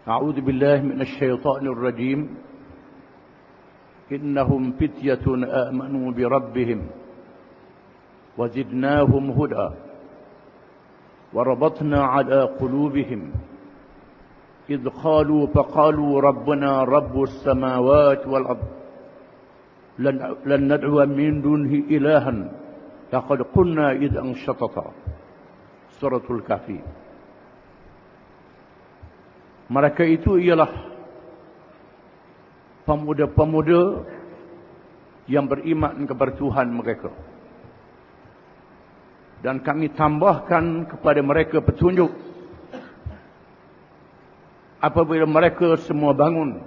أعوذ بالله من الشيطان الرجيم إنهم فتية آمنوا بربهم وزدناهم هدى وربطنا على قلوبهم إذ فقالوا ربنا رب السماوات والأرض لن ندعو من دونه إلها لقد قلنا إذا شططا. Suratul Kahfi. Mereka itu ialah pemuda-pemuda yang beriman kepada Tuhan mereka. Dan kami tambahkan kepada mereka petunjuk apabila mereka semua bangun,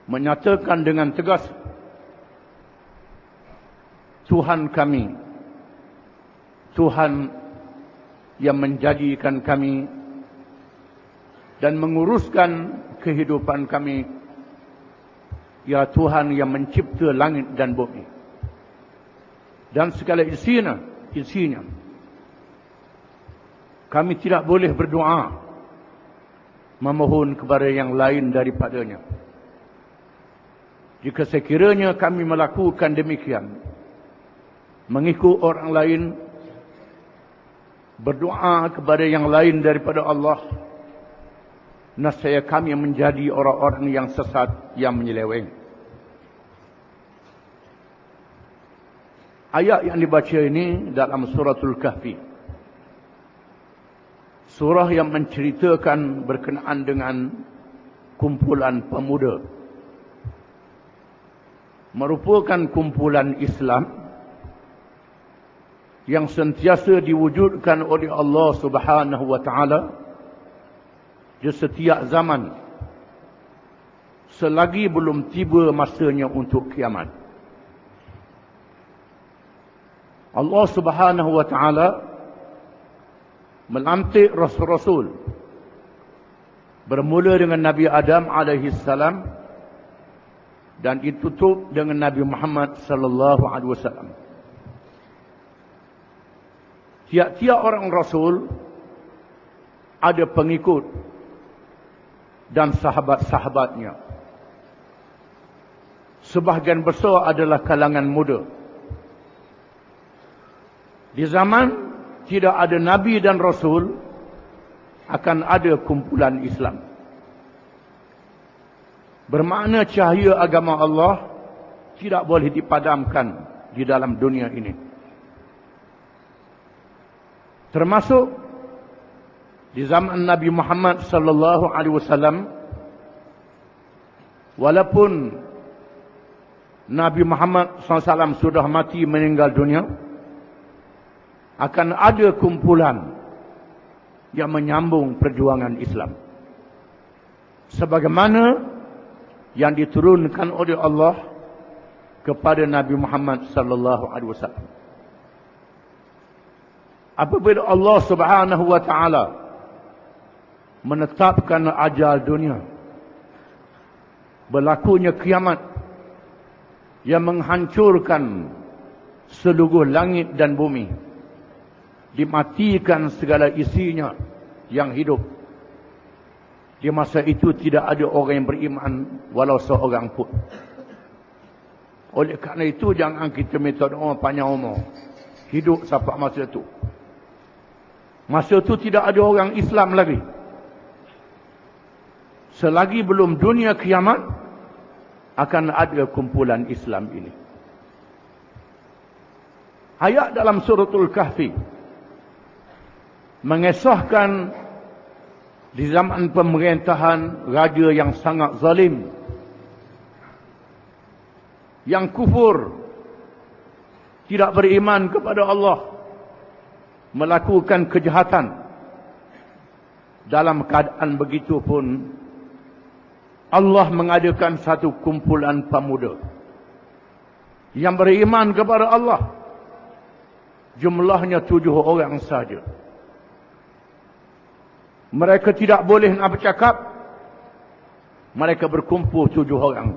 menyatakan dengan tegas, Tuhan kami, Tuhan yang menjadikan kami dan menguruskan kehidupan kami, ya Tuhan yang mencipta langit dan bumi dan segala isinya. Kami tidak boleh berdoa memohon kepada yang lain daripadanya. Jika sekiranya kami melakukan demikian, mengikut orang lain, berdoa kepada yang lain daripada Allah, nescaya kami menjadi orang-orang yang sesat, yang menyeleweng. Ayat yang dibaca ini dalam Suratul Kahfi, surah yang menceritakan berkenaan dengan kumpulan pemuda, merupakan kumpulan Islam yang sentiasa diwujudkan oleh Allah Subhanahu wa taala di setiap zaman selagi belum tiba masanya untuk kiamat. Allah Subhanahu wa taala melantik rasul-rasul, bermula dengan Nabi Adam alaihi salam dan ditutup dengan Nabi Muhammad sallallahu alaihi wasallam. Tiap-tiap orang rasul ada pengikut dan sahabat-sahabatnya. Sebahagian besar adalah kalangan muda. Di zaman tidak ada nabi dan rasul, akan ada kumpulan Islam. Bermakna cahaya agama Allah tidak boleh dipadamkan di dalam dunia ini. Termasuk di zaman Nabi Muhammad sallallahu alaihi wasallam, walaupun Nabi Muhammad SAW sudah mati, meninggal dunia, akan ada kumpulan yang menyambung perjuangan Islam sebagaimana yang diturunkan oleh Allah kepada Nabi Muhammad sallallahu alaihi wasallam. Apabila Allah Subhanahu wa taala menetapkan ajal dunia, berlakunya kiamat yang menghancurkan seluruh langit dan bumi, dimatikan segala isinya yang hidup. Di masa itu tidak ada orang yang beriman walau seorang pun. Oleh kerana itu jangan kita minta doa panjang umur, hidup sampai masa itu. Masa itu tidak ada orang Islam lagi. Selagi belum dunia kiamat, akan ada kumpulan Islam ini. Ayat dalam Suratul Kahfi mengesahkan di zaman pemerintahan raja yang sangat zalim, yang kufur, tidak beriman kepada Allah, melakukan kejahatan. Dalam keadaan begitu pun Allah mengadakan satu kumpulan pemuda yang beriman kepada Allah. Jumlahnya 7 orang saja. Mereka tidak boleh nak bercakap. Mereka berkumpul 7 orang.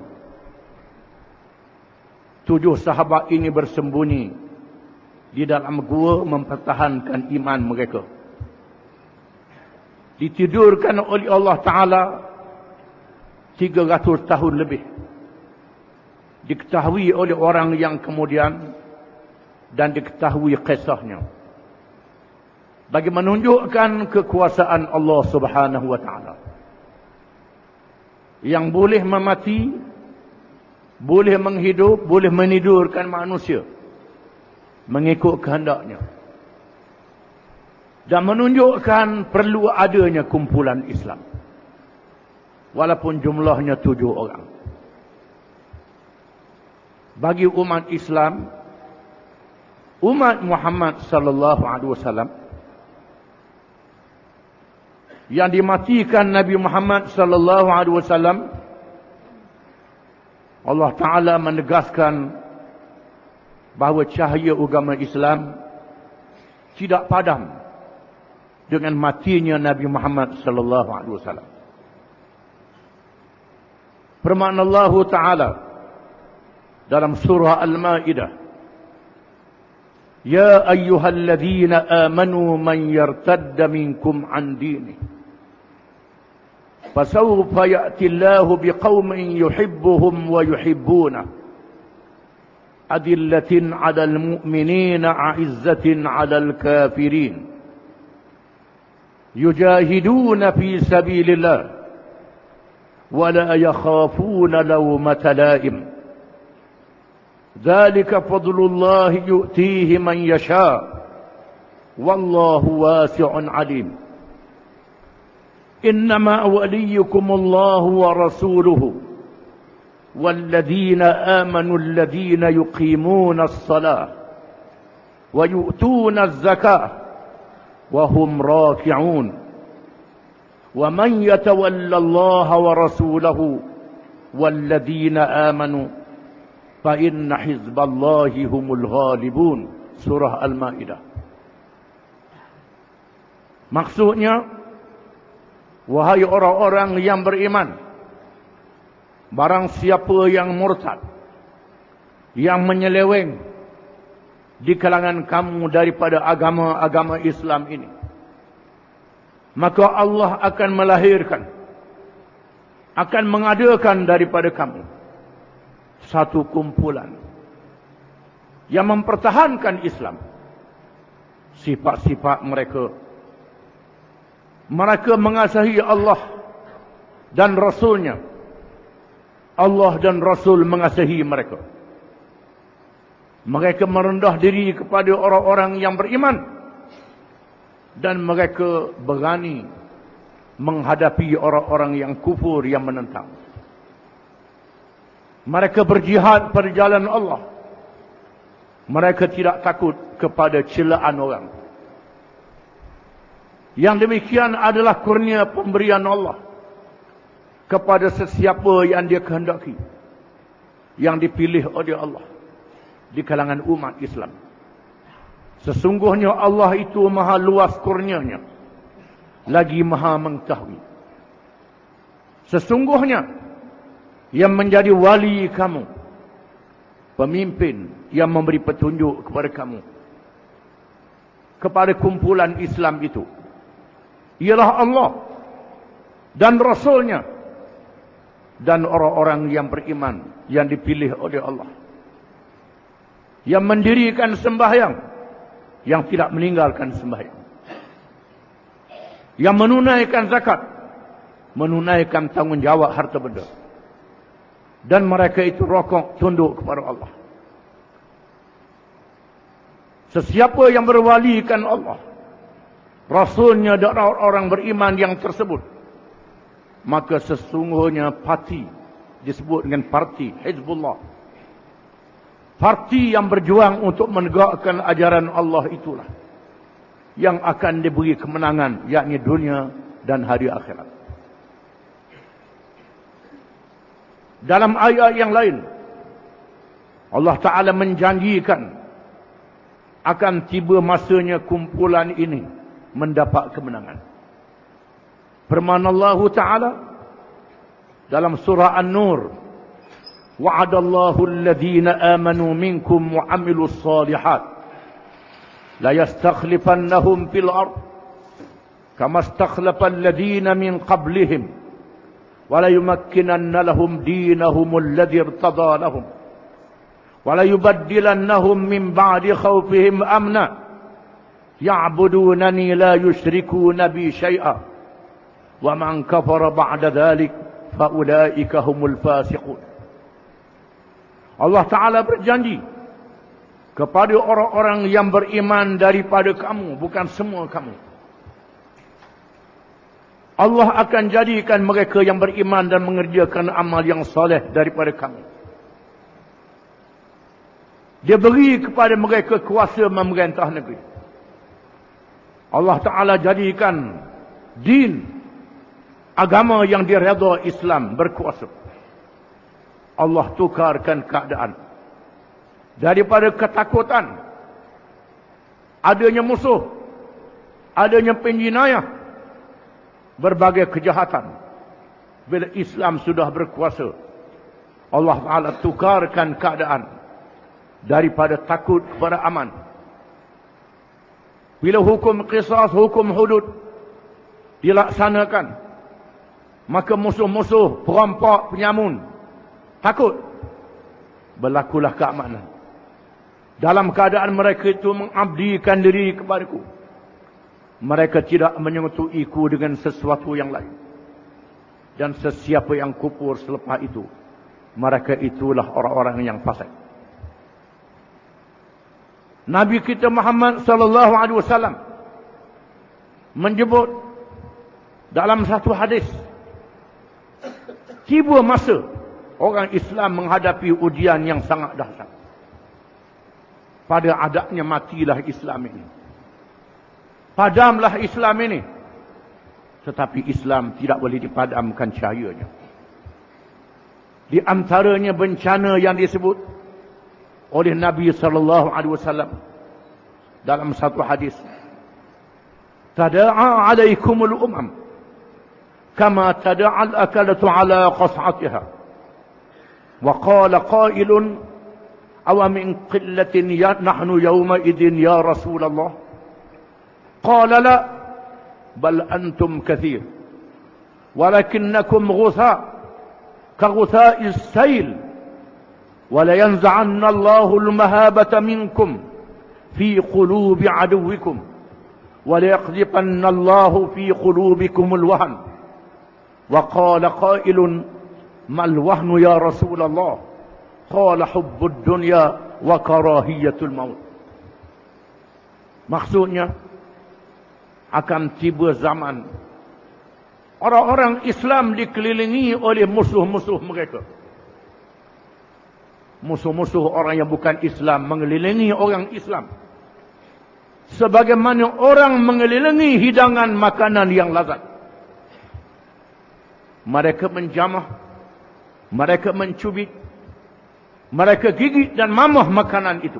7 sahabat ini bersembunyi di dalam gua mempertahankan iman mereka. ditidurkan oleh Allah Ta'ala 300 tahun lebih. Diketahui oleh orang yang kemudian dan diketahui kisahnya. Bagi menunjukkan kekuasaan Allah Subhanahu wa Ta'ala. Yang boleh memati, boleh menghidup, boleh menidurkan manusia mengikut kehendaknya. Dan menunjukkan perlu adanya kumpulan Islam. Walaupun jumlahnya 7 orang. Bagi umat Islam, umat Muhammad sallallahu alaihi wasallam, yang dimatikan Nabi Muhammad sallallahu alaihi wasallam, Allah Ta'ala menegaskan bahawa cahaya agama Islam tidak padam dengan matinya Nabi Muhammad sallallahu alaihi wasallam. Firman Allah Ta'ala dalam surah Al-Maidah, Ya ayyuhalladzina amanu man yartadda minkum an dinih fasawfa ya'ti Allahu biqaumin yuhibbuhum wa yuhibbunah adillatin 'alal mu'minina 'izzatin 'alal kafirin yujahiduna fi sabilillah wa la yakhafuna lawmata la'im dzalika fadlullah yu'tihi man yasha wallahu wasi'un 'alim innama waliyukumullahu wa rasuluhu والذين آمنوا الذين يقيمون الصلاة ويؤتون الزكاة وهم راكعون ومن يتولى الله ورسوله والذين آمنوا فإن حزب الله هم الغالبون. Surah Al-Maidah. Maksudnya, wahai orang-orang yang beriman, barang siapa yang murtad, yang menyeleweng di kalangan kamu daripada agama Islam ini, maka Allah akan melahirkan, akan mengadakan daripada kamu satu kumpulan yang mempertahankan Islam. Sifat-sifat mereka, mereka mengasihi Allah dan Rasulnya. Allah dan Rasul mengasihi mereka. Mereka merendah diri kepada orang-orang yang beriman. Dan mereka berani menghadapi orang-orang yang kufur yang menentang. Mereka berjihad pada jalan Allah. Mereka tidak takut kepada celaan orang. Yang demikian adalah kurnia pemberian Allah kepada sesiapa yang dia kehendaki, yang dipilih oleh Allah di kalangan umat Islam. Sesungguhnya Allah itu maha luas kurnianya, lagi maha mengetahui. Sesungguhnya yang menjadi wali kamu, pemimpin yang memberi petunjuk kepada kamu, kepada kumpulan Islam itu, ialah Allah dan Rasulnya dan orang-orang yang beriman yang dipilih oleh Allah, yang mendirikan sembahyang, yang tidak meninggalkan sembahyang, yang menunaikan zakat, menunaikan tanggungjawab harta benda, dan mereka itu rokok tunduk kepada Allah. Sesiapa yang berwalikan Allah, Rasulnya dan orang beriman yang tersebut, maka sesungguhnya parti disebut dengan parti Hizbullah, parti yang berjuang untuk menegakkan ajaran Allah itulah yang akan diberi kemenangan, yakni dunia dan hari akhirat. Dalam ayat yang lain, Allah Ta'ala menjanjikan akan tiba masanya kumpulan ini mendapat kemenangan. Firman Allah Ta'ala dalam surah An-Nur, wa'adallahu alladhina amanu minkum wa amilus salihat la yastakhlifannahum fil ard kama istakhlafal ladzina min qablihim wa la yumakkinanna lahum dinahum alladzi irtada lahum wa la yubaddilannahum min ba'di khawfihim amna ya'budunani la yusyrikuna bi syai'a wa man kafara ba'da dzalik fa ulaika humul fasiqun. Allah Ta'ala berjanji kepada orang-orang yang beriman daripada kamu, bukan semua kamu. Allah akan jadikan mereka yang beriman dan mengerjakan amal yang soleh daripada kamu. Dia beri kepada mereka kuasa memerintah negeri. Allah Ta'ala jadikan din, agama yang diredha Islam berkuasa. Allah tukarkan keadaan. Daripada ketakutan, adanya musuh, adanya penjinayah, berbagai kejahatan. Bila Islam sudah berkuasa, Allah Ta'ala tukarkan keadaan daripada takut kepada aman. Bila hukum qisas, hukum hudud dilaksanakan, maka musuh-musuh, perampok, penyamun takut. Berlakulah keamanan. Dalam keadaan mereka itu mengabdikan diri kepadaku, mereka tidak menyentuhiku dengan sesuatu yang lain. Dan sesiapa yang kufur selepas itu, mereka itulah orang-orang yang fasik. Nabi kita Muhammad sallallahu alaihi wasallam menyebut dalam satu hadis, tiba masa orang Islam menghadapi ujian yang sangat dahsyat. Pada adanya matilah Islam ini. Padamlah Islam ini. Tetapi Islam tidak boleh dipadamkan cahayanya. Di antaranya bencana yang disebut oleh Nabi sallallahu alaihi wasallam dalam satu hadis, tada'a 'alaikumul umam kama tada'al akalatu 'ala qas'atiha. Wa qala qailun aw min qillatin nahnu yawma idin ya Rasulullah. Qala la bal antum kathir walakinnakum ghutha ka ghutha'is sayl wa la yanza'anna Allahu al-mahabata minkum fi qulubi aduwwikum wa la yaqdhifanna Allahu fi qulubikum al-wahn. Wa qala qailun mal wahnu ya Rasulullah. Qala hubbud dunya wa karahiyatul maut. Maksudnya, akan tiba zaman orang-orang Islam dikelilingi oleh musuh-musuh mereka. Musuh-musuh orang yang bukan Islam mengelilingi orang Islam, sebagaimana orang mengelilingi hidangan makanan yang lazat. Mereka menjamah, mereka mencubit, mereka gigit dan mamah makanan itu.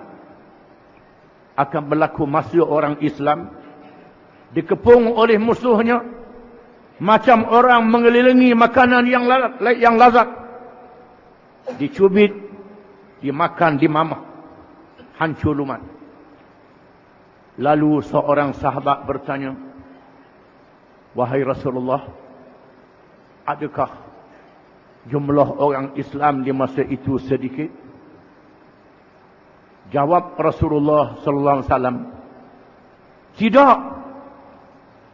Akan berlaku masa orang Islam dikepung oleh musuhnya, macam orang mengelilingi makanan yang lazat. Dicubit, dimakan, dimamah, hancur lumat. Lalu seorang sahabat bertanya, wahai Rasulullah, adakah jumlah orang Islam di masa itu sedikit? Jawab Rasulullah sallallahu alaihi wasallam, tidak.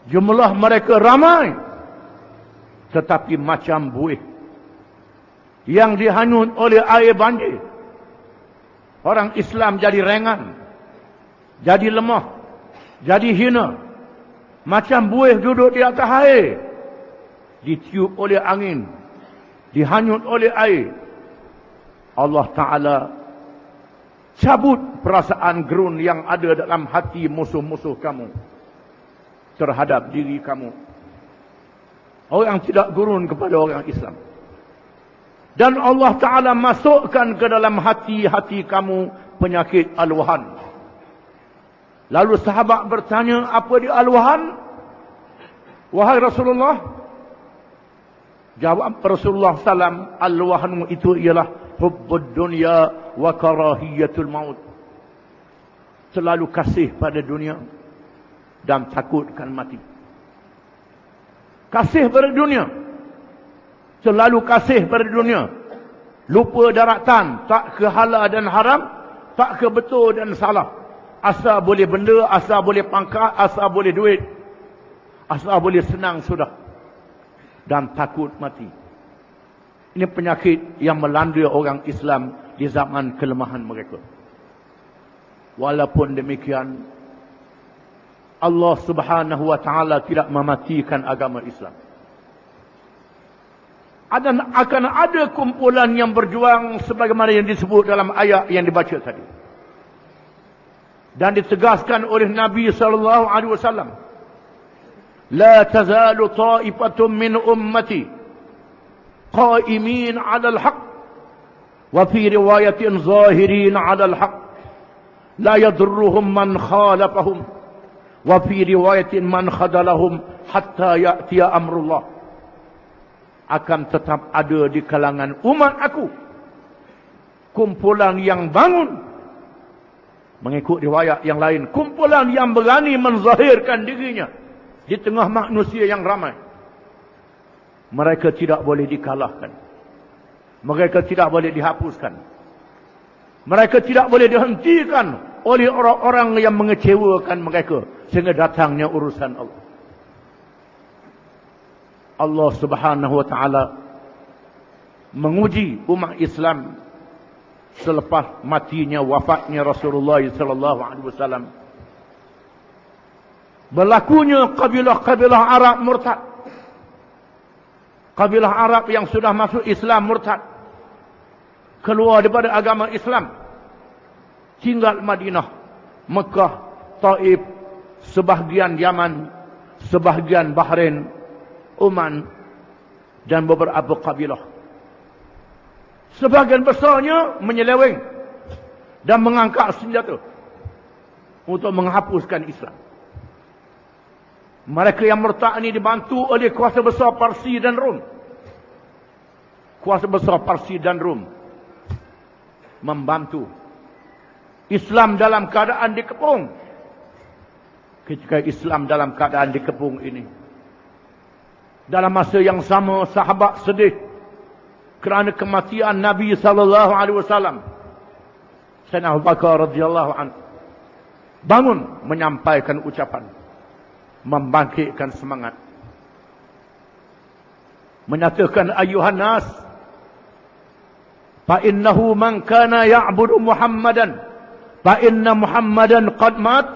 Jumlah mereka ramai, tetapi macam buih yang dihanyut oleh air banjir. Orang Islam jadi ringan, jadi lemah, jadi hina. Macam buih duduk di atas air, ditiup oleh angin, dihanyut oleh air. Allah Ta'ala cabut perasaan gerun yang ada dalam hati musuh-musuh kamu terhadap diri kamu. Orang tidak gurun kepada orang Islam. Dan Allah Ta'ala masukkan ke dalam hati-hati kamu penyakit al-wahan. Lalu sahabat bertanya, apa dia al-wahan? Wahai Rasulullah, jawab Rasulullah SAW, al-wahanu itu ialah hubbud dunya wa karahiyatul maut. Selalu kasih pada dunia dan takutkan mati. Kasih pada dunia. Selalu kasih pada dunia. Lupa daratan. Tak ke halal dan haram. Tak ke betul dan salah. Asal boleh benda, asal boleh pangkat, asal boleh duit. Asal boleh senang sudah. Dan takut mati. Ini penyakit yang melanda orang Islam di zaman kelemahan mereka. Walaupun demikian, Allah Subhanahu wa taala tidak mematikan agama Islam. Akan ada kumpulan yang berjuang sebagaimana yang disebut dalam ayat yang dibaca tadi. Dan ditegaskan oleh Nabi sallallahu alaihi wasallam, la tazalu ta'ifatun min ummati qaimin 'ala al-haq wa fi riwayatin zahirin 'ala al-haq la yadurruhum man khalafahum wa fi riwayatin man khadalahum hatta ya'tiya amrullah. Akan tetap ada di kalangan umat aku kumpulan yang bangun, mengikut riwayat yang lain, kumpulan yang berani menzahirkan dirinya di tengah manusia yang ramai. Mereka tidak boleh dikalahkan. Mereka tidak boleh dihapuskan. Mereka tidak boleh dihentikan oleh orang-orang yang mengecewakan mereka sehingga datangnya urusan Allah. Allah Subhanahu wa taala menguji umat Islam selepas matinya, wafatnya Rasulullah sallallahu alaihi wasallam. Berlakunya kabilah-kabilah Arab murtad. Kabilah Arab yang sudah masuk Islam murtad. Keluar daripada agama Islam. Tinggal Madinah, Mekah, Taif, sebahagian Yaman, sebahagian Bahrain, Oman, dan beberapa kabilah. Sebahagian besarnya menyeleweng dan mengangkat senjata untuk menghapuskan Islam. Mereka yang murtad ini dibantu oleh kuasa besar Parsi dan Rom. Kuasa besar Parsi dan Rom membantu Islam dalam keadaan dikepung. Ketika Islam dalam keadaan dikepung ini, dalam masa yang sama sahabat sedih kerana kematian Nabi sallallahu alaihi wasallam. Sayyidina Abu Bakar radhiyallahu anhu bangun menyampaikan ucapan, membangkitkan semangat, menyatakan, ayuhan nas, fa innahu man kana ya'budu Muhammadan fa inna Muhammadan qad mat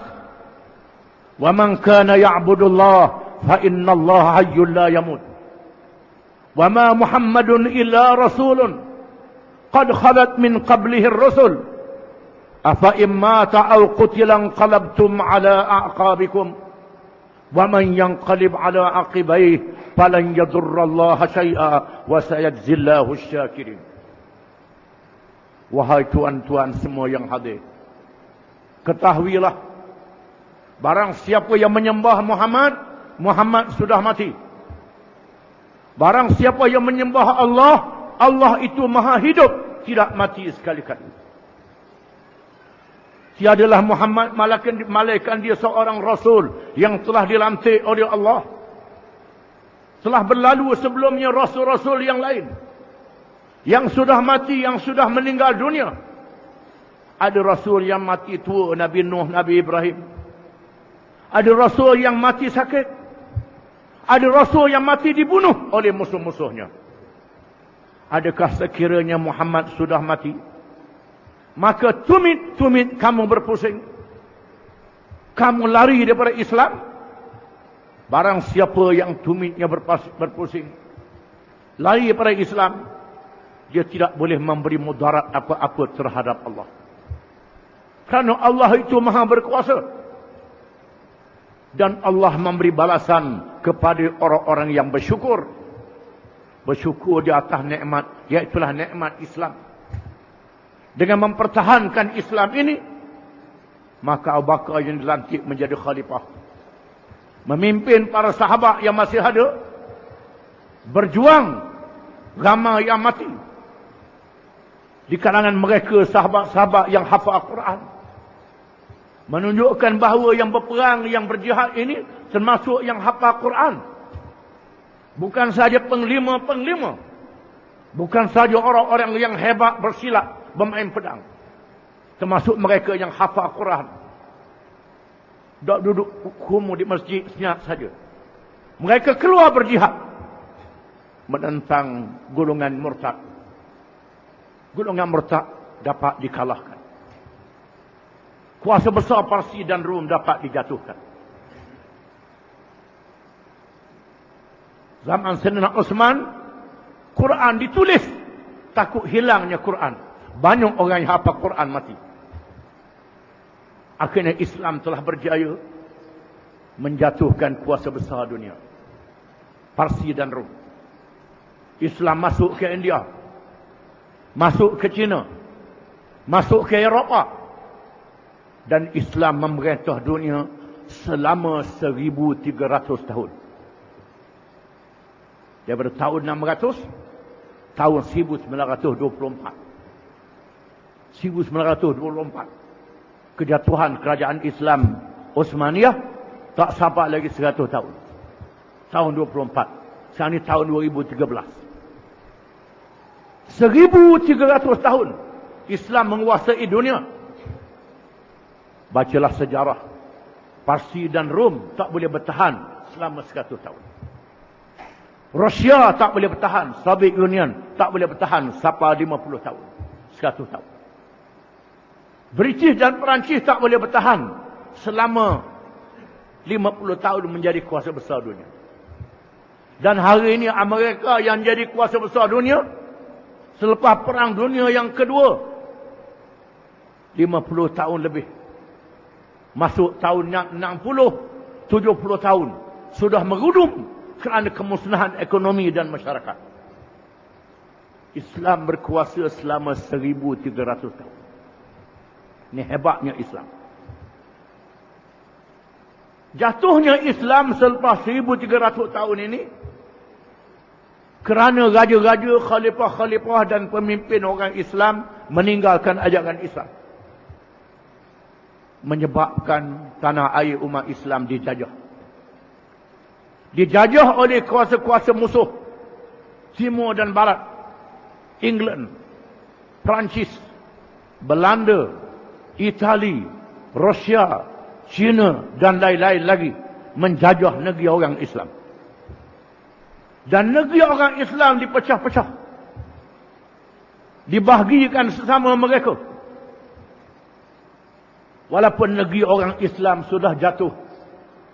wa man kana ya'budu Allah fa inna Allah hayyun la yamut wa ma Muhammadun illa rasulun qad khalat min qablihi ar-rusul afa in mata aw qutila anqalabtum ala a'qabikum wa man yanqalib ala aqibaihi falan yadurra Allah syai'a wa sayajzi Allahu asy-syakirin. Wahai tuan-tuan semua yang hadir, ketahuilah, barang siapa yang menyembah Muhammad, Muhammad sudah mati. Barang siapa yang menyembah Allah, Allah itu maha hidup, tidak mati sekali-kali. Tiadalah Muhammad malaikat dia seorang Rasul yang telah dilantik oleh Allah. Telah berlalu sebelumnya Rasul-Rasul yang lain, yang sudah mati, yang sudah meninggal dunia. Ada Rasul yang mati tua, Nabi Nuh, Nabi Ibrahim. Ada Rasul yang mati sakit. Ada Rasul yang mati dibunuh oleh musuh-musuhnya. Adakah sekiranya Muhammad sudah mati, maka tumit-tumit kamu berpusing, kamu lari daripada Islam? Barang siapa yang tumitnya berpusing, lari daripada Islam, dia tidak boleh memberi mudarat apa-apa terhadap Allah. Kerana Allah itu maha berkuasa. Dan Allah memberi balasan kepada orang-orang yang bersyukur. Bersyukur di atas nikmat, iaitulah nikmat Islam. Dengan mempertahankan Islam ini, maka Abu Bakar yang dilantik menjadi khalifah, memimpin para sahabat yang masih ada, berjuang, ramai yang mati. Di kalangan mereka sahabat-sahabat yang hafal Al-Quran, menunjukkan bahawa yang berperang, yang berjihad ini termasuk yang hafal Al-Quran. Bukan saja penglima-penglima. Bukan saja orang-orang yang hebat bersilat, bermain pedang. Termasuk mereka yang hafal Quran. Tak duduk kumuh di masjid senyap saja. Mereka keluar berjihad. Menentang golongan murtad. Golongan murtad dapat dikalahkan. Kuasa besar Parsi dan Rom dapat dijatuhkan. Zaman Sayyidina Uthman, Quran ditulis. Takut hilangnya Quran. Banyak orang yang hafal Quran mati. Akhirnya Islam telah berjaya menjatuhkan kuasa besar dunia. Parsi dan Rom. Islam masuk ke India. Masuk ke China. Masuk ke Eropah. Dan Islam memerintah dunia selama 1300 tahun. Daripada tahun 600, tahun 1924. 1924. Kejatuhan kerajaan Islam Osmaniyah tak sampai lagi 100 tahun. Tahun 24. Sekarang ini tahun 2013. 1300 tahun Islam menguasai dunia. Bacalah sejarah. Parsi dan Rom tak boleh bertahan selama 100 tahun. Rusia tak boleh bertahan. Soviet Union tak boleh bertahan sampai 50 tahun. 100 tahun. British dan Perancis tak boleh bertahan selama 50 tahun menjadi kuasa besar dunia. Dan hari ini Amerika yang jadi kuasa besar dunia selepas Perang Dunia yang kedua. 50 tahun lebih. Masuk tahun 60, 70 tahun. Sudah merudum kerana kemusnahan ekonomi dan masyarakat. Islam berkuasa selama 1300 tahun. Ini hebatnya Islam. Jatuhnya Islam selepas 1300 tahun ini kerana raja-raja, khalifah-khalifah dan pemimpin orang Islam meninggalkan ajaran Islam. Menyebabkan tanah air umat Islam dijajah. Dijajah oleh kuasa-kuasa musuh Timur dan Barat. England, Perancis, Belanda, Itali, Rusia, China dan lain-lain lagi menjajah negeri orang Islam. Dan negeri orang Islam dipecah-pecah. Dibahagikan sesama mereka. Walaupun negeri orang Islam sudah jatuh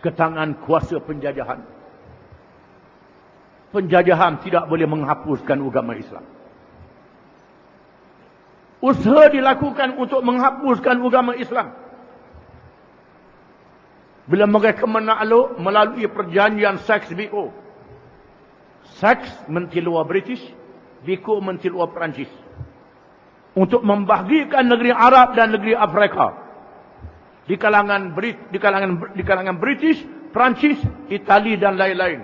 ke tangan kuasa penjajahan. Penjajahan tidak boleh menghapuskan agama Islam. Usaha dilakukan untuk menghapuskan agama Islam. Bila mereka menakluk melalui perjanjian Sykes-Picot. Sykes Menteri Luar British, Picot Menteri Luar Perancis. Untuk membahagikan negeri Arab dan negeri Afrika. Di kalangan British, Perancis, Itali dan lain-lain.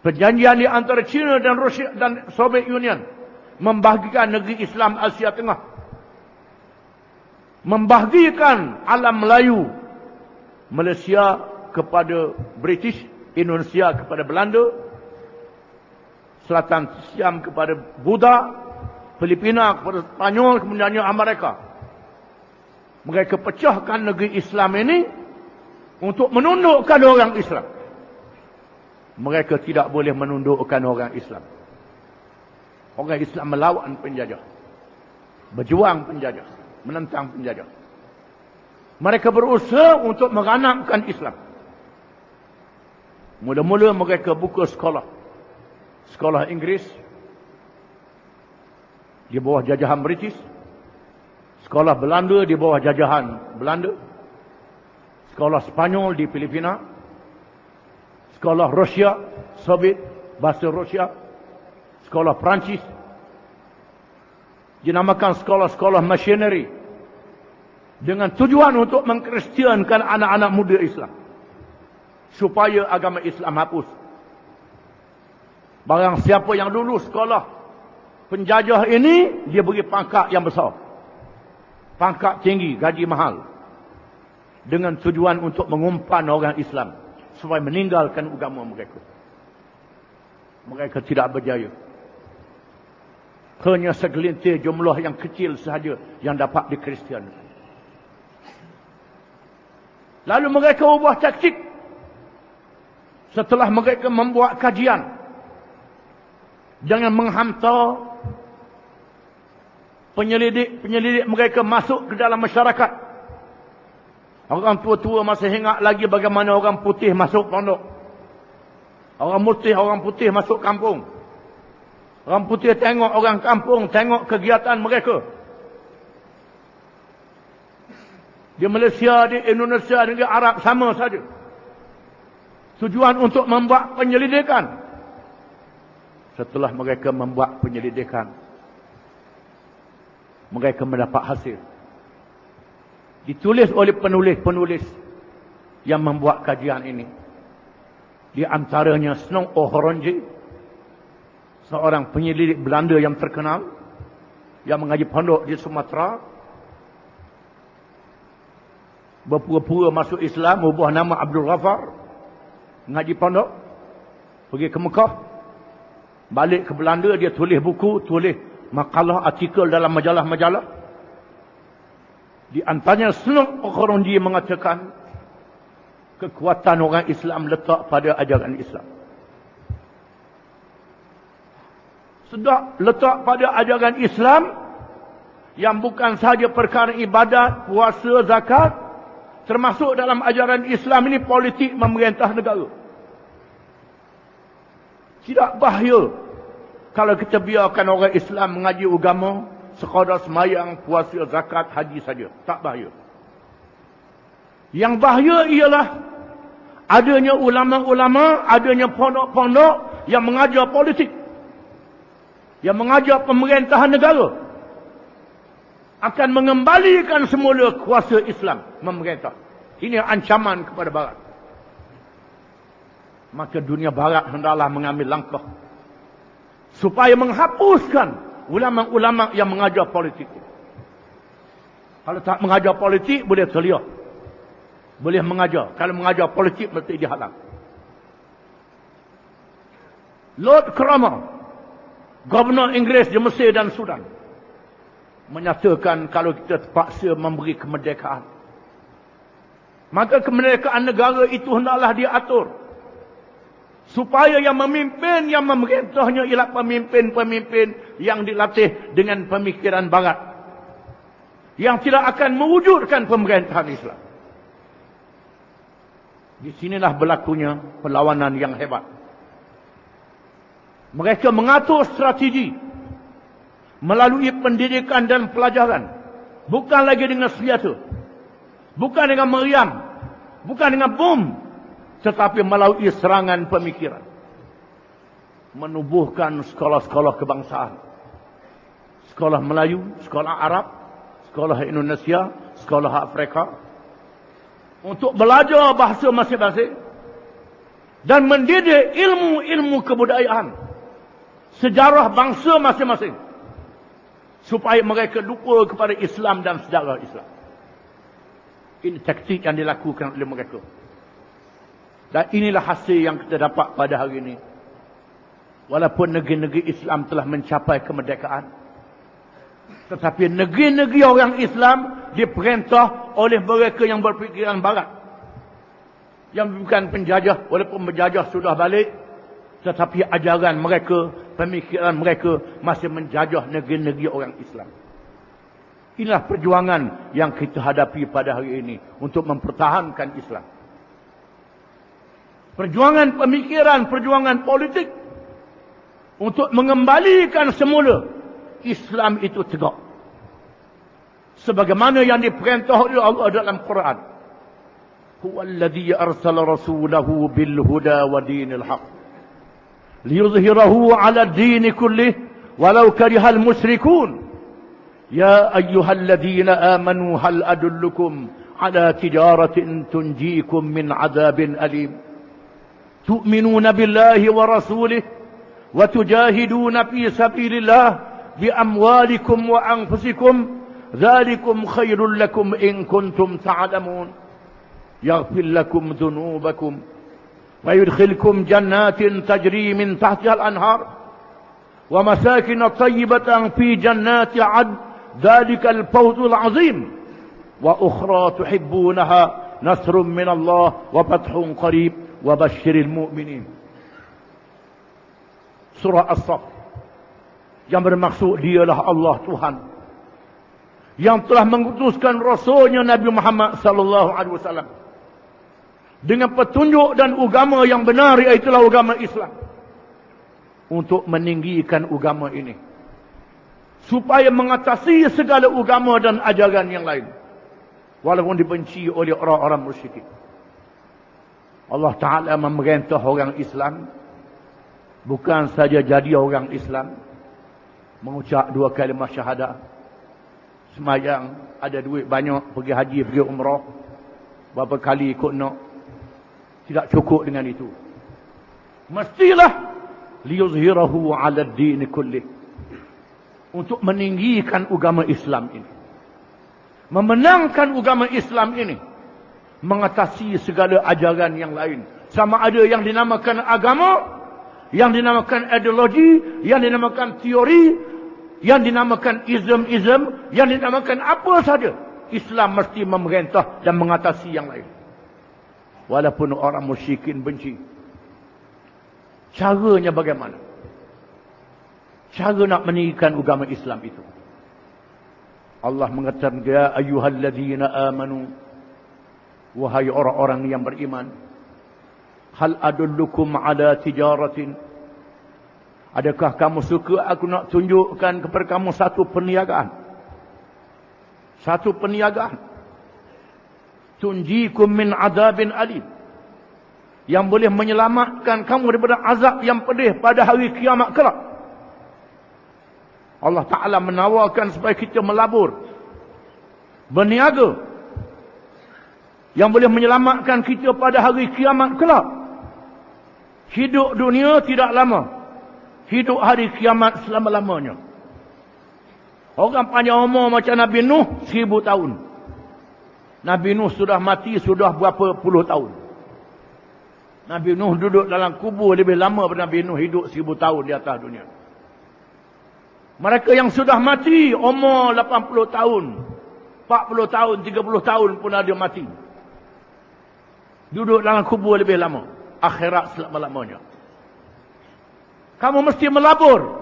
Perjanjian di antara China dan Rusia dan Soviet Union membahagikan negeri Islam Asia Tengah. Membahagikan alam Melayu. Malaysia kepada British, Indonesia kepada Belanda, Selatan Siam kepada Buddha, Filipina kepada Spanyol, kemudiannya Amerika. Mereka pecahkan negeri Islam ini untuk menundukkan orang Islam. Mereka tidak boleh menundukkan orang Islam. Orang Islam melawan penjajah. Berjuang penjajah. Menentang penjajah. Mereka berusaha untuk meranakkan Islam. Mula-mula mereka buka sekolah. Sekolah Inggeris. Di bawah jajahan British. Sekolah Belanda di bawah jajahan Belanda. Sekolah Spanyol di Filipina. Sekolah Rusia, Soviet, bahasa Rusia. Sekolah Perancis. Dinamakan sekolah-sekolah machinery. Dengan tujuan untuk mengkristiankan anak-anak muda Islam. Supaya agama Islam hapus. Barang siapa yang lulus sekolah penjajah ini, dia beri pangkat yang besar. Pangkat tinggi, gaji mahal. Dengan tujuan untuk mengumpan orang Islam. Supaya meninggalkan agama mereka. Mereka tidak berjaya. Hanya segelintir jumlah yang kecil sahaja yang dapat dikristiankan. Lalu mereka ubah taktik. Setelah mereka membuat kajian dengan menghantar penyelidik mereka masuk ke dalam masyarakat. Orang tua-tua masih ingat lagi bagaimana orang putih masuk pondok. Orang putih masuk kampung. Orang putih tengok orang kampung, tengok kegiatan mereka. Di Malaysia, di Indonesia, di Arab sama saja. Tujuan untuk membuat penyelidikan. Setelah mereka membuat penyelidikan, mereka mendapat hasil. Ditulis oleh penulis-penulis yang membuat kajian ini. Di antaranya Snow O'Horonji, seorang penyelidik Belanda yang terkenal, yang mengaji pondok di Sumatera. Berpura-pura masuk Islam, ubah nama Abdul Ghaffar, mengaji pondok, pergi ke Mekah, balik ke Belanda, dia tulis buku, tulis makalah, artikel dalam majalah-majalah. Di antaranya Snow O'Horonji mengatakan kekuatan orang Islam letak pada ajaran Islam. Sudah letak pada ajaran Islam yang bukan sahaja perkara ibadat, puasa, zakat, termasuk dalam ajaran Islam ini politik memerintah negara. Tidak bahaya kalau kita biarkan orang Islam mengaji agama sekadar semayang, puasa, zakat, haji saja. Tak bahaya. Yang bahaya ialah adanya ulama-ulama, adanya pondok-pondok yang mengajar politik, yang mengajar pemerintahan negara, akan mengembalikan semula kuasa Islam memerintah. Ini ancaman kepada Barat. Maka dunia Barat hendaklah mengambil langkah supaya menghapuskan ulama-ulama yang mengajar politik. Kalau tak mengajar politik, boleh terlihat, boleh mengajar. Kalau mengajar politik, mesti dihalang. Lord Cromer, Gubernur Inggeris di Mesir dan Sudan, menyatakan kalau kita terpaksa memberi kemerdekaan, maka kemerdekaan negara itu hendaklah diatur supaya yang memimpin, yang memerintahnya ialah pemimpin-pemimpin yang dilatih dengan pemikiran Barat, yang tidak akan mewujudkan pemerintahan Islam. Di sinilah berlakunya perlawanan yang hebat. Mereka mengatur strategi melalui pendidikan dan pelajaran. Bukan lagi dengan senjata, bukan dengan meriam, bukan dengan bom, tetapi melalui serangan pemikiran. Menubuhkan sekolah-sekolah kebangsaan. Sekolah Melayu, sekolah Arab, sekolah Indonesia, sekolah Afrika. Untuk belajar bahasa masing-masing. Dan mendidik ilmu-ilmu kebudayaan, sejarah bangsa masing-masing, supaya mereka lupa kepada Islam dan sejarah Islam. Ini taktik yang dilakukan oleh mereka. Dan inilah hasil yang kita dapat pada hari ini. Walaupun negeri-negeri Islam telah mencapai kemerdekaan, tetapi negeri-negeri orang Islam diperintah oleh mereka yang berfikiran Barat, yang bukan penjajah. Walaupun penjajah sudah balik, tetapi ajaran mereka, pemikiran mereka masih menjajah negeri-negeri orang Islam. Inilah perjuangan yang kita hadapi pada hari ini untuk mempertahankan Islam. Perjuangan pemikiran, perjuangan politik untuk mengembalikan semula Islam itu tegak, sebagaimana yang diperintah oleh Allah dalam Quran. Huwallazi arsala rasulahu bil huda wa dinil haq liyuzhirahu 'ala ad-din kullih walau karihal musyrikun. Ya ayyuhalladzina amanu hal adullukum 'ala tijaratin tunjikum min 'adzabin alim. تؤمنون بالله ورسوله وتجاهدون في سبيل الله بأموالكم وأنفسكم ذلكم خير لكم إن كنتم تعلمون يغفر لكم ذنوبكم Wa yudkhilkum jannatin tajri min tahtiha al-anhar wa masakin thayyibatan fi jannati 'adn dzalikal fawzul 'azim wa ukhra tuhibbunaha nasrun min Allah wa fathun qarib wa basyiril mu'minin. Surah As-Saff, yang bermaksud dialah Allah Tuhan yang telah mengutuskan Rasulnya Nabi Muhammad sallallahu alaihi wasallam dengan petunjuk dan agama yang benar, iaitulah agama Islam, untuk meninggikan agama ini supaya mengatasi segala agama dan ajaran yang lain walaupun dibenci oleh orang-orang musyrikin. Allah Ta'ala memerintah orang Islam bukan saja jadi orang Islam, mengucap 2 kalimah syahadah, semayang, ada duit banyak, pergi haji, pergi umrah, berapa kali ikut nak. Tidak cukup dengan itu. Mestilah liyuzhirahu 'ala ad-din kullih, untuk meninggikan agama Islam ini, memenangkan agama Islam ini, mengatasi segala ajaran yang lain, sama ada yang dinamakan agama, yang dinamakan ideologi, yang dinamakan teori, yang dinamakan ism, yang dinamakan apa saja. Islam mesti memerintah dan mengatasi yang lain. Walaupun orang musyrikin benci. Caranya bagaimana? Cara nak meninggikan agama Islam itu. Allah mengatakan, ya ayyuhalladzina amanu, wahai orang-orang yang beriman, hal adullukum ala tijaratin, adakah kamu suka aku nak tunjukkan kepada kamu satu perniagaan? Satu perniagaan. Tunjikum min azabin alim, yang boleh menyelamatkan kamu daripada azab yang pedih pada hari kiamat kelak. Allah Ta'ala menawarkan supaya kita melabur, berniaga, yang boleh menyelamatkan kita pada hari kiamat kelak. Hidup dunia tidak lama, hidup hari kiamat selama-lamanya. Orang panjang umur macam Nabi Nuh 1000 tahun. Nabi Nuh sudah mati sudah berapa puluh tahun. Nabi Nuh duduk dalam kubur lebih lama daripada Nabi Nuh hidup 1000 tahun di atas dunia. Mereka yang sudah mati umur 80 tahun, 40 tahun, 30 tahun pun ada mati. Duduk dalam kubur lebih lama. Akhirat selama-lamanya. Kamu mesti melabur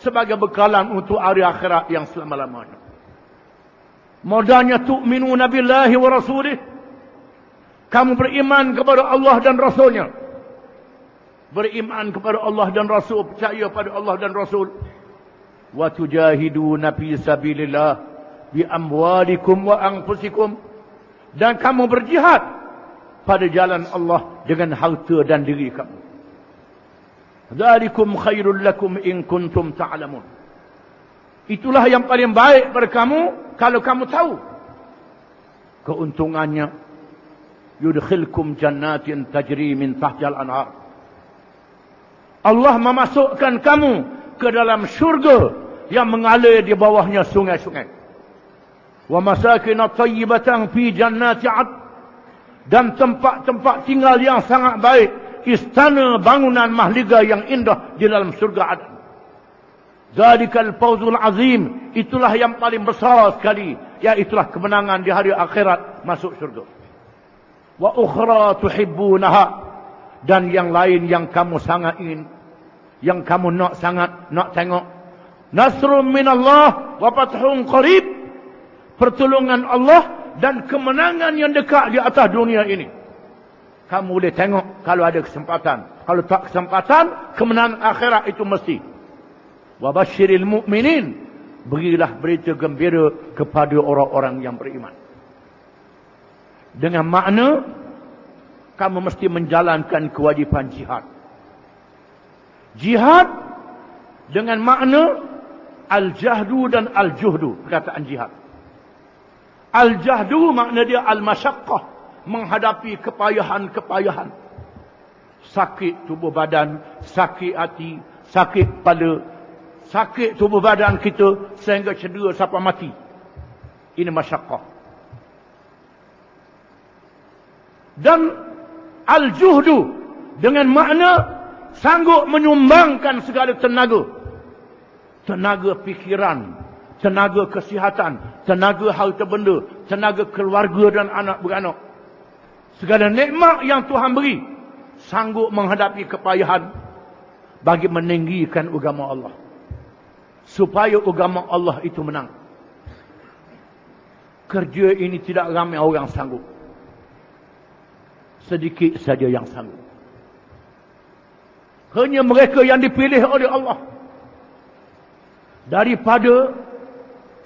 sebagai bekalan untuk hari akhirat yang selama-lamanya. Modalnya tu'minuna billahi wa rasulih. Kamu beriman kepada Allah dan Rasulnya. Beriman kepada Allah dan Rasul, percaya pada Allah dan Rasul. Wa tujahiduna fi sabilillah bi amwalikum wa anfusikum. Dan kamu berjihad pada jalan Allah dengan harta dan diri kamu. Dzalikum khairul lakum in kuntum ta'lamun. Itulah yang paling baik pada kamu kalau kamu tahu. Keuntungannya, yudkhilkum jannatin tajri min tahtiha al-anhar. Allah memasukkan kamu ke dalam syurga yang mengalir di bawahnya sungai-sungai. Wa masakin thayyibatan fi jannati 'adn, dan tempat-tempat tinggal yang sangat baik, istana bangunan mahliga yang indah di dalam surga Adan. Dzalikal fawzul azim, itulah yang paling besar sekali, iaitulah kemenangan di hari akhirat, masuk surga. Wa ukhra tuhibbunaha, dan yang lain yang kamu sangat ingin, yang kamu nak sangat nak tengok. Nasrun minallah wa fathun qarib, pertolongan Allah dan kemenangan yang dekat di atas dunia ini. Kamu boleh tengok kalau ada kesempatan. Kalau tak kesempatan, kemenangan akhirat itu mesti. Wa basyiril mu'minin, berilah berita gembira kepada orang-orang yang beriman. Dengan makna kamu mesti menjalankan kewajipan jihad. Jihad dengan makna al-jahdu dan al-juhdu, perkataan jihad. Al-jahdu makna dia al-masyaqqah, menghadapi kepayahan-kepayahan. Sakit tubuh badan, sakit hati, sakit kepala, sakit tubuh badan kita sehingga cedera sampai mati. Ini masyaqqah. Dan al-juhdu dengan makna sanggup menyumbangkan segala tenaga. Tenaga fikiran, tenaga kesihatan, tenaga harta benda, tenaga keluarga dan anak beranak. Segala nikmat yang Tuhan beri, sanggup menghadapi kepayahan bagi meninggikan agama Allah. Supaya agama Allah itu menang. Kerja ini tidak ramai orang sanggup. Sedikit saja yang sanggup. Hanya mereka yang dipilih oleh Allah. Daripada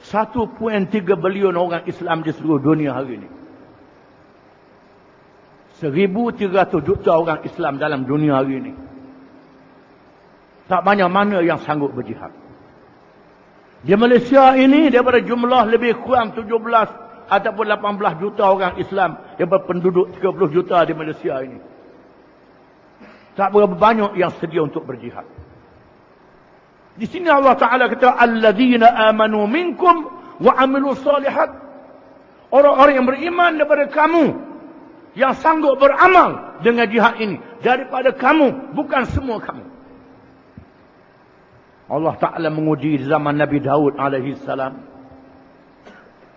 1.3 bilion orang Islam di seluruh dunia hari ini. 1,300 juta orang Islam dalam dunia hari ini. Tak banyak mana yang sanggup berjihad. Di Malaysia ini daripada jumlah lebih kurang 17 ataupun 18 juta orang Islam daripada penduduk 30 juta di Malaysia ini. Tak berapa banyak yang sedia untuk berjihad. Di sini Allah Ta'ala kata, alladzina amanu minkum wa amilu salihat. Orang-orang yang beriman daripada kamu, yang sanggup beramal dengan jihad ini. Daripada kamu, bukan semua kamu. Allah Ta'ala menguji di zaman Nabi Daud alaihi salam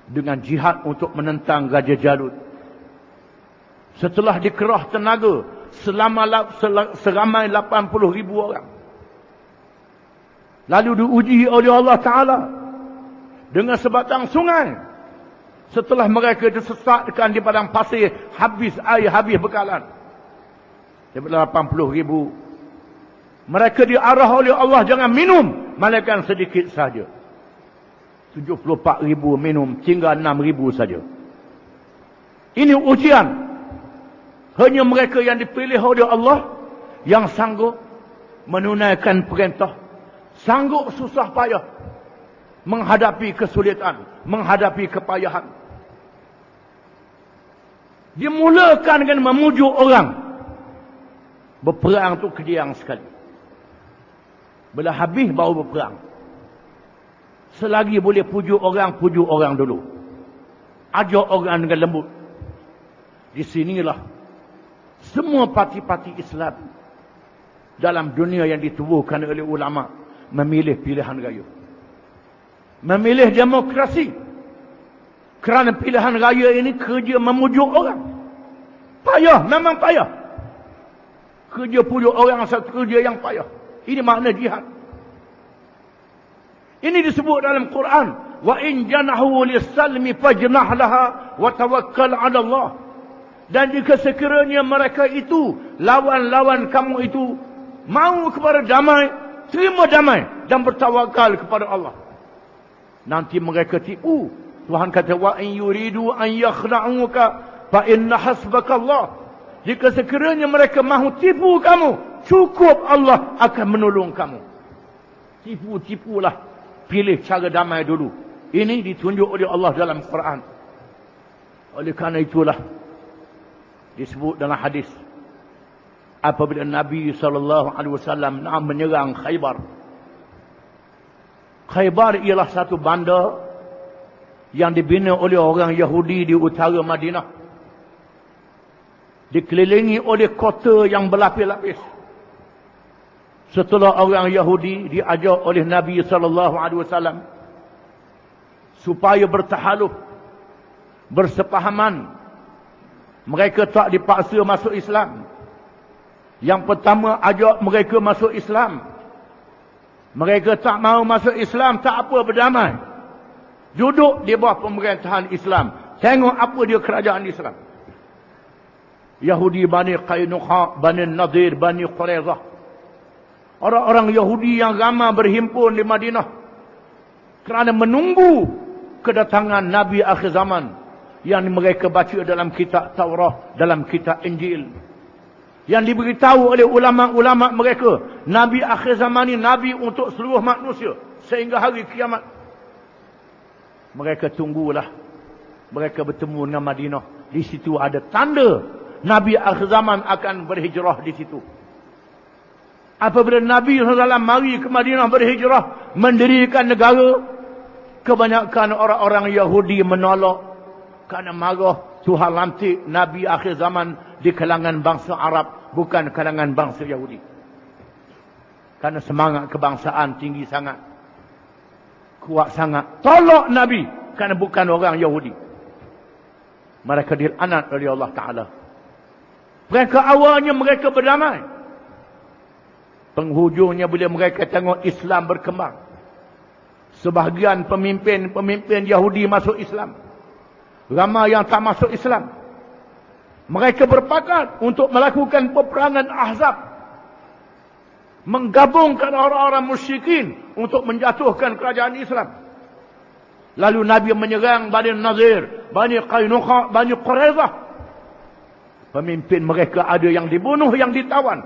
dengan jihad untuk menentang Raja Jalut. Setelah dikerah tenaga seramai 80,000 orang. Lalu diuji oleh Allah Ta'ala dengan sebatang sungai. Setelah mereka disesatkan di padang pasir, habis air, habis bekalan. Daripada 80,000. Mereka diarah oleh Allah jangan minum, melainkan sedikit saja. 74,000 minum, tinggal 6,000 saja. Ini ujian. Hanya mereka yang dipilih oleh Allah yang sanggup menunaikan perintah, sanggup susah payah menghadapi kesulitan, menghadapi kepayahan. Dimulakan dengan memujuk orang. Berperang tu kediang sekali. Bila habis baru berperang. Selagi boleh pujuk orang dulu. Ajak orang dengan lembut. Di sinilah semua parti-parti Islam dalam dunia yang ditubuhkan oleh ulama memilih pilihan raya. Memilih demokrasi. Kerana pilihan raya ini kerja memujuk orang. Payah, memang payah. Kerja pujuk orang satu kerja yang payah. Ini makna jihad. Ini disebut dalam Quran. Wa in janahu lis-salmi fajnah laha wa tawakkal 'ala Allah. Dan jika sekiranya mereka itu, lawan-lawan kamu itu, mau kepada damai, terima damai dan bertawakal kepada Allah. Nanti mereka tipu. Tuhan kata, wa in yuridu an yakhda'uka fa inna hasbaka Allah. Jika sekiranya mereka mahu tipu kamu, cukup Allah akan menolong kamu. Tipu-tipulah. Pilih cara damai dulu. Ini ditunjuk oleh Allah dalam Quran. Oleh kerana itulah disebut dalam hadis, apabila Nabi SAW nak menyerang Khaybar. Khaybar ialah satu bandar yang dibina oleh orang Yahudi di utara Madinah. Dikelilingi oleh kota yang berlapis-lapis. Setelah orang Yahudi diajar oleh Nabi SAW supaya bertahaluf, bersepahaman, mereka tak dipaksa masuk Islam. Yang pertama ajak mereka masuk Islam. Mereka tak mahu masuk Islam, tak apa, berdamai. Duduk di bawah pemerintahan Islam. Tengok apa dia kerajaan Islam. Yahudi Bani Qainuqa, Bani Nadir, Bani Quraizah. Orang-orang Yahudi yang ramai berhimpun di Madinah kerana menunggu kedatangan Nabi akhir zaman yang mereka baca dalam kitab Taurat, dalam kitab Injil. Yang diberitahu oleh ulama-ulama mereka, Nabi akhir zaman ini Nabi untuk seluruh manusia sehingga hari kiamat. Mereka tunggulah. Mereka bertemu dengan Madinah. Di situ ada tanda Nabi akhir zaman akan berhijrah di situ. Apabila Nabi SAW mari ke Madinah berhijrah, mendirikan negara, kebanyakan orang-orang Yahudi menolak kerana marah Tuhan lantik Nabi akhir zaman di kalangan bangsa Arab bukan kalangan bangsa Yahudi. Karena semangat kebangsaan tinggi sangat, kuat sangat. Tolak Nabi kerana bukan orang Yahudi. Mereka dilaknat oleh Allah Ta'ala. Mereka awalnya mereka berdamai. Penghujungnya bila mereka tengok Islam berkembang, sebahagian pemimpin Yahudi masuk Islam, ramai yang tak masuk Islam. Mereka berpakat untuk melakukan peperangan Ahzab, menggabungkan orang-orang musyrikin untuk menjatuhkan kerajaan Islam. Lalu Nabi menyerang Bani Nazir, Bani Qainuqa, Bani Quraizah. Pemimpin mereka ada yang dibunuh, yang ditawan.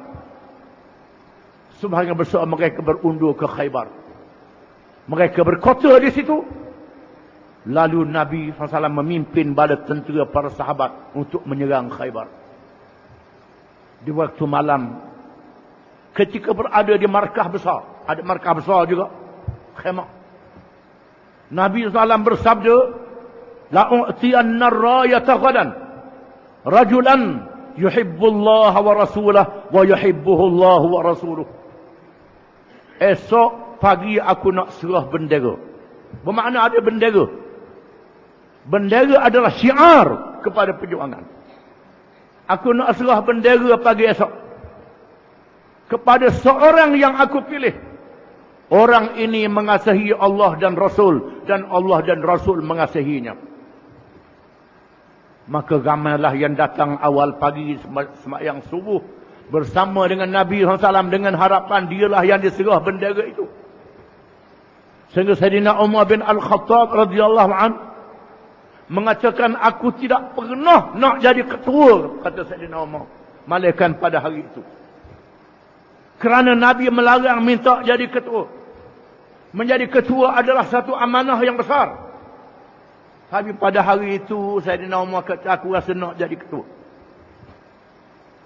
Sebahagian besar mereka berundur ke Khaybar. Mereka berkota di situ. Lalu Nabi SAW memimpin bala tentera para sahabat untuk menyerang Khaybar. Di waktu malam, ketika berada di markah besar, ada markah besar juga, khemah, Nabi SAW bersabda, la'u'tiyanna ar-rayata ghadan rajulan yuhibbullaha wa rasulah wa yuhibbuhu Allah wa rasuluh. Esok pagi aku nak serah bendera. Bermakna ada bendera. Bendera adalah syiar kepada perjuangan. Aku nak serah bendera pagi esok kepada seorang yang aku pilih. Orang ini mengasihi Allah dan Rasul, dan Allah dan Rasul mengasihinya. Maka ramailah yang datang awal pagi sembahyang subuh bersama dengan Nabi SAW dengan harapan dialah yang diserah bendera itu. Sehingga Sayyidina Umar bin Al-Khattab radhiyallahu anhu mengatakan, aku tidak pernah nak jadi ketua, kata Sayyidina Umar, malaikat pada hari itu. Kerana Nabi melarang minta jadi ketua. Menjadi ketua adalah satu amanah yang besar. Tapi pada hari itu Sayyidina Umar kata, aku rasa nak jadi ketua.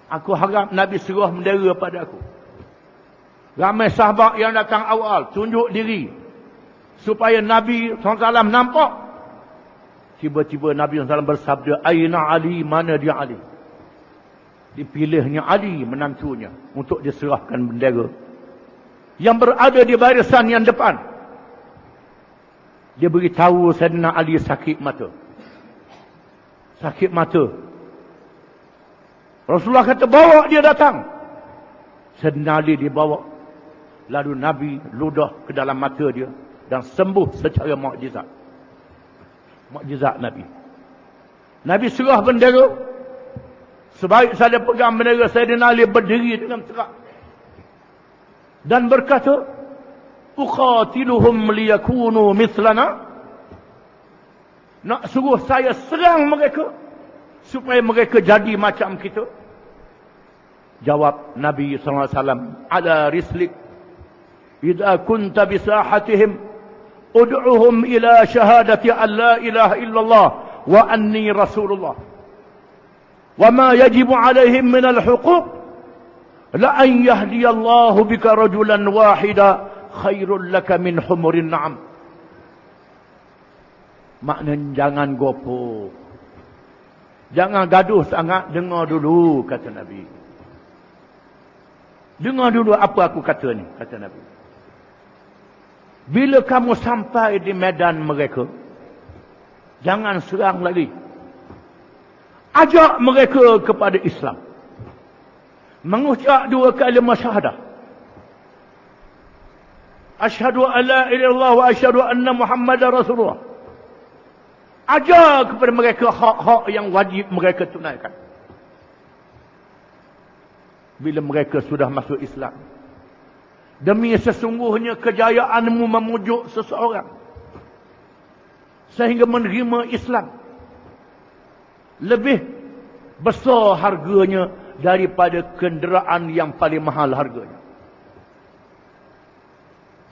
Aku harap Nabi serah bendera pada aku. Ramai sahabat yang datang awal tunjuk diri supaya Nabi SAW nampak. Tiba-tiba Nabi SAW bersabda, Aina Ali, mana dia Ali? Dipilihnya Ali, menantunya, untuk diserahkan bendera. Yang berada di barisan yang depan. Dia beritahu Sayyidina Ali sakit mata. Sakit mata. Rasulullah kata, bawa dia datang. Sayyidina Ali dibawa. Lalu Nabi ludah ke dalam mata dia dan sembuh secara mukjizat. Mukjizat Nabi. Nabi serah bendera. Sebaik saya pegang bendera, Sayyidina Ali berdiri dengan tegak dan berkata, uqatiluhum liyakunu mithlana. Nak suruh saya serang mereka supaya mereka jadi macam kita. Jawab Nabi SAW, ala rislik, idza kunta bisahatihim ud'uhum ila syahadati an la ilaha illallah wa anni rasulullah wa ma yajibu alaihim min al-huquq la an yahdiyallahu bika rajulan wahida khairul laka min humurin na'am. Maknanya jangan gopoh, jangan gaduh sangat, dengar dulu, kata Nabi. Dengar dulu apa aku kata ni, kata Nabi. Bila kamu sampai di medan mereka, jangan serang lagi. Ajak mereka kepada Islam. Mengucap dua kalimah syahadah. Asyhadu an la ilaha illallah wa asyhadu anna Muhammadar Rasulullah. Ajar kepada mereka hak-hak yang wajib mereka tunaikan. Bila mereka sudah masuk Islam, demi sesungguhnya kejayaanmu memujuk seseorang sehingga menerima Islam, lebih besar harganya daripada kenderaan yang paling mahal harganya.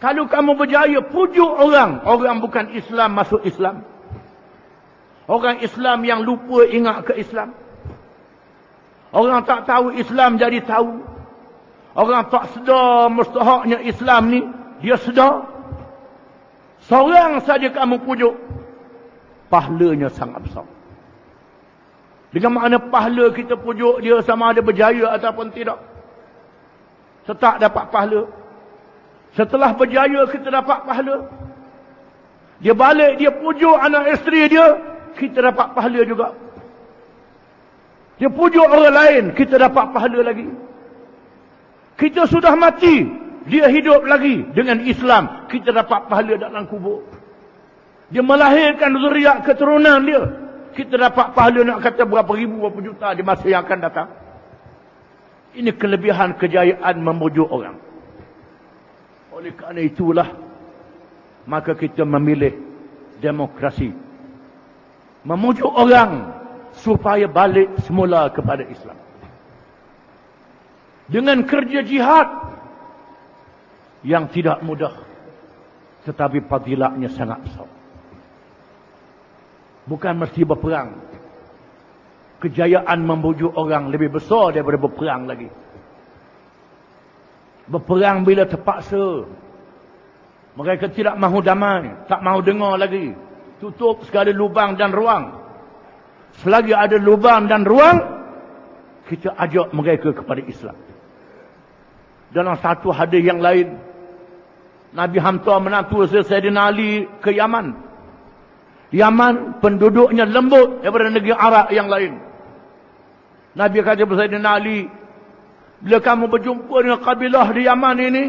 Kalau kamu berjaya pujuk orang bukan Islam masuk Islam, orang Islam yang lupa ingat ke Islam, orang tak tahu Islam jadi tahu, orang tak sedar mustahaknya Islam ni, dia sedar. Seorang saja kamu pujuk, pahalanya sangat besar. Dengan makna pahala kita pujuk dia sama ada berjaya ataupun tidak. Tetap dapat pahala. Setelah berjaya kita dapat pahala. Dia balik, dia pujuk anak isteri dia, kita dapat pahala juga. Dia pujuk orang lain, kita dapat pahala lagi. Kita sudah mati, dia hidup lagi dengan Islam, kita dapat pahala dalam kubur. Dia melahirkan zuriat keturunan dia, kita dapat pahala nak kata berapa ribu, berapa juta di masa yang akan datang. Ini kelebihan kejayaan memujuk orang. Oleh kerana itulah, maka kita memilih demokrasi. Memujuk orang supaya balik semula kepada Islam. Dengan kerja jihad yang tidak mudah, tetapi fadilatnya sangat besar. Bukan mesti berperang. Kejayaan membujuk orang lebih besar daripada berperang lagi. Berperang bila terpaksa. Mereka tidak mahu damai, tak mahu dengar lagi. Tutup segala lubang dan ruang. Selagi ada lubang dan ruang, kita ajak mereka kepada Islam. Dalam satu hadis yang lain, Nabi hantar menantu Sayyidina Ali ke Yaman. Yaman penduduknya lembut daripada negeri Arab yang lain. Nabi kata kepada Sayyidina Ali, bila kamu berjumpa dengan kabilah di Yaman ini,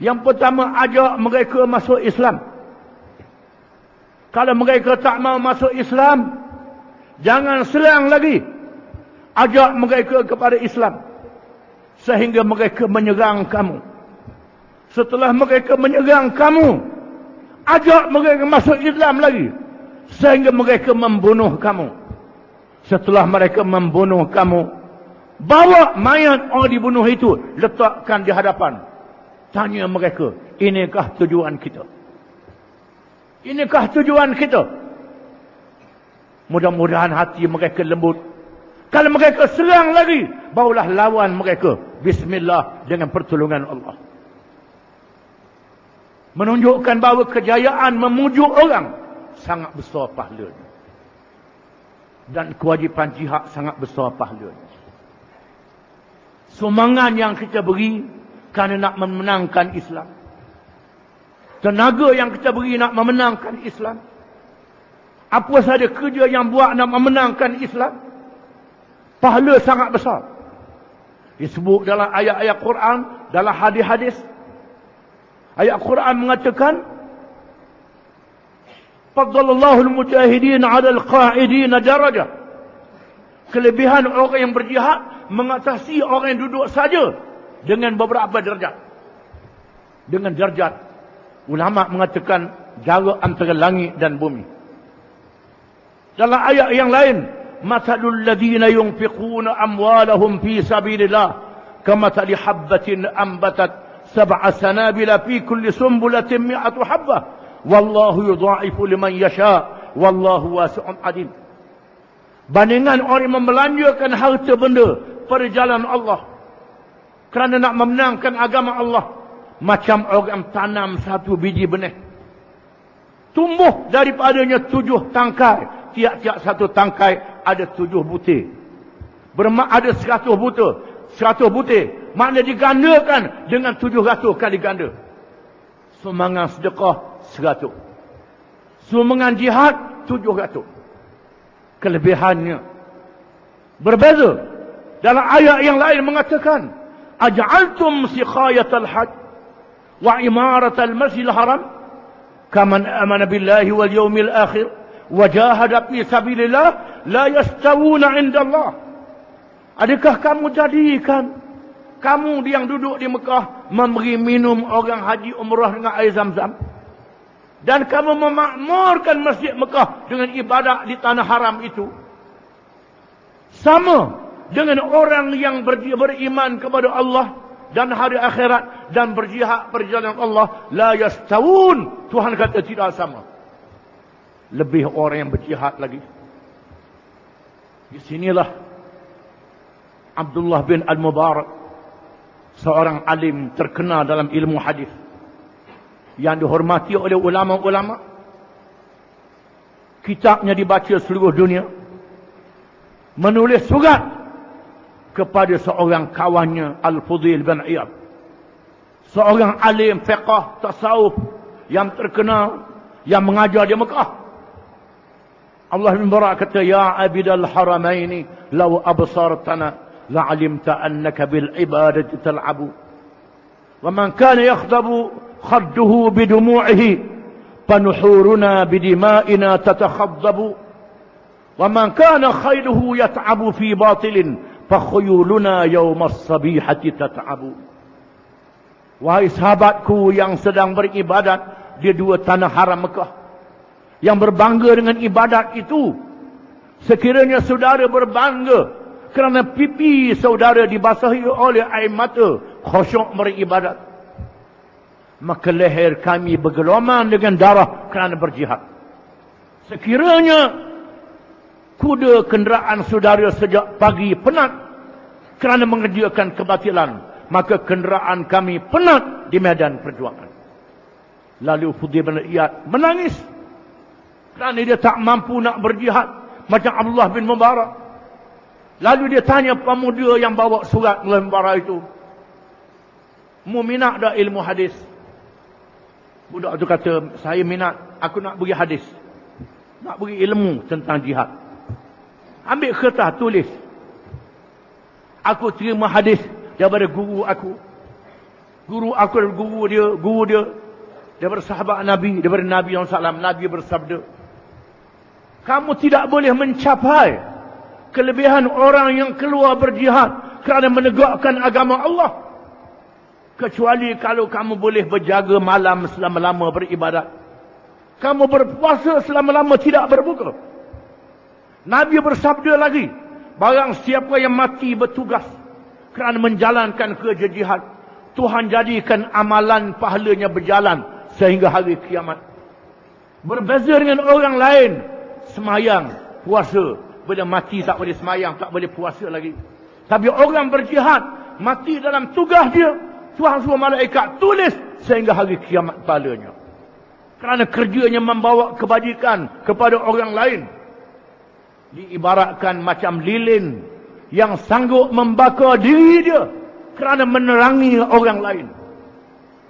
yang pertama ajak mereka masuk Islam. Kalau mereka tak mau masuk Islam, jangan serang lagi. Ajak mereka kepada Islam. Sehingga mereka menyerang kamu. Setelah mereka menyerang kamu, ajak mereka masuk Islam lagi. Sehingga mereka membunuh kamu. Setelah mereka membunuh kamu, bawa mayat orang dibunuh itu, letakkan di hadapan. Tanya mereka, inikah tujuan kita? Inikah tujuan kita? Mudah-mudahan hati mereka lembut. Kalau mereka serang lagi, barulah lawan mereka. Bismillah, dengan pertolongan Allah. Menunjukkan bahawa kejayaan memujuk orang sangat besar pahalanya. Dan kewajipan jihad sangat besar pahalanya. Sumbangan yang kita beri kerana nak memenangkan Islam. Tenaga yang kita beri nak memenangkan Islam. Apa sahaja kerja yang buat nak memenangkan Islam, pahala sangat besar. Disebut dalam ayat-ayat Quran, dalam hadis-hadis. Ayat Quran mengatakan, Faddalallahu al-mujahidin 'ala al-qa'idin darajah. Kelebihan orang yang berjihad mengatasi orang yang duduk saja dengan beberapa derajat. Dengan derajat. Ulama mengatakan jarak antara langit dan bumi. Dalam ayat yang lain, Mathalul ladhina yunfiquna amwalahum fi sabilillah kamathali habbatin ambatat sab'a sanabila fi kulli sumbulatin mi'atu habbah wallahu yudha'ifu liman yasha wallahu wasi'un alim. Bandingan orang yang membelanjakan harta benda pada jalan Allah kerana nak memenangkan agama Allah, macam orang tanam satu biji benih, tumbuh daripadanya 7 tangkai. Tiap-tiap satu tangkai ada 7 butir. Ada 100 butir. 100 butir. Makna digandakan dengan 700 kali ganda. Sumbangan sedekah 100. Sumbangan jihad 700. Kelebihannya berbeza. Dalam ayat yang lain mengatakan, Aj'altum siqayatal hajj wa imaratal masjidil haram kaman amana billahi wal yawmil akhir wajahada fi sabilillah la yastawuna indallah. Adakah kamu jadikan kamu yang duduk di Mekah memberi minum orang haji umrah dengan air Zam-Zam, dan kamu memakmurkan masjid Mekah dengan ibadat di tanah haram itu, sama dengan orang yang beriman kepada Allah dan hari akhirat dan berjihad perjalanan Allah? La yastawun. Tuhan kata tidak sama. Lebih orang yang berjihad lagi. Di sinilah Abdullah bin Al-Mubarak, seorang alim terkenal dalam ilmu hadis yang dihormati oleh ulama-ulama. Kitabnya dibaca seluruh dunia. menulis surat kepada seorang kawannya Al-Fudhil bin Iyad, seorang alim fiqh tasawuf yang terkenal, yang mengajar di Mekah. Allah bin Barak kata, ya abidal haramaini law absartana la'alimta annaka bil ibadati tal'abu wa man kana yakhdabu khadduhu bidumu'ihi fanuhuruna bidima'ina tatakhaddabu wa man kana khayluhu yat'abu fi batilin fakhuyuluna yawmas sabihati tat'abu. Wahai sahabatku yang sedang beribadat di dua tanah haram Mekah, yang berbangga dengan ibadat itu, sekiranya saudara berbangga kerana pipi saudara dibasahi oleh air mata khusyuk beribadat, maka leher kami bergelombang dengan darah kerana berjihad. Sekiranya kuda kenderaan saudara sejak pagi penat kerana mengerjakan kebatilan, maka kenderaan kami penat di medan perjuangan. Lalu Fudhil bin Iyad menangis kerana dia tak mampu nak berjihad macam Abdullah bin Mubarak. Lalu dia tanya pemuda yang bawa surat lembar itu, mu minat dah ilmu hadis? Budak tu kata, saya minat, aku nak bagi hadis, nak bagi ilmu tentang jihad. Ambil kertas tulis, aku terima hadis daripada guru aku. Guru aku dan guru dia daripada sahabat Nabi, daripada Nabi SAW. Nabi bersabda, kamu tidak boleh mencapai kelebihan orang yang keluar berjihad kerana menegakkan agama Allah, kecuali kalau kamu boleh berjaga malam selama-lama beribadat, kamu berpuasa selama-lama tidak berbuka. Nabi bersabda lagi, barang siapa yang mati bertugas kerana menjalankan kerja jihad, Tuhan jadikan amalan pahalanya berjalan sehingga hari kiamat. Berbeza dengan orang lain, semayang, puasa, bila mati tak boleh semayang, tak boleh puasa lagi. Tapi orang berjihad, mati dalam tugas dia, Tuhan suruh malaikat tulis sehingga hari kiamat pahalanya. Kerana kerjanya membawa kebajikan kepada orang lain. Diibaratkan macam lilin yang sanggup membakar diri dia kerana menerangi orang lain.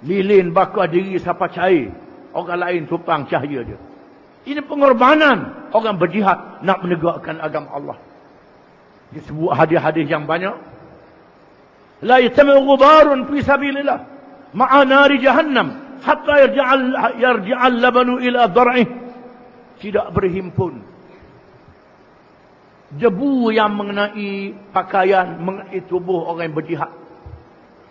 Lilin bakar diri sampai cair, orang lain tupang cahaya dia. Ini pengorbanan orang berjihad nak menegakkan agama Allah. Disebut hadis-hadis yang banyak. La yatami'u ghubarun fi sabilillah ma'a nari jahannam hatta yarji'al labanu ila dar'ih. Tidak berhimpun debu yang mengenai pakaian, mengenai tubuh orang yang berjihad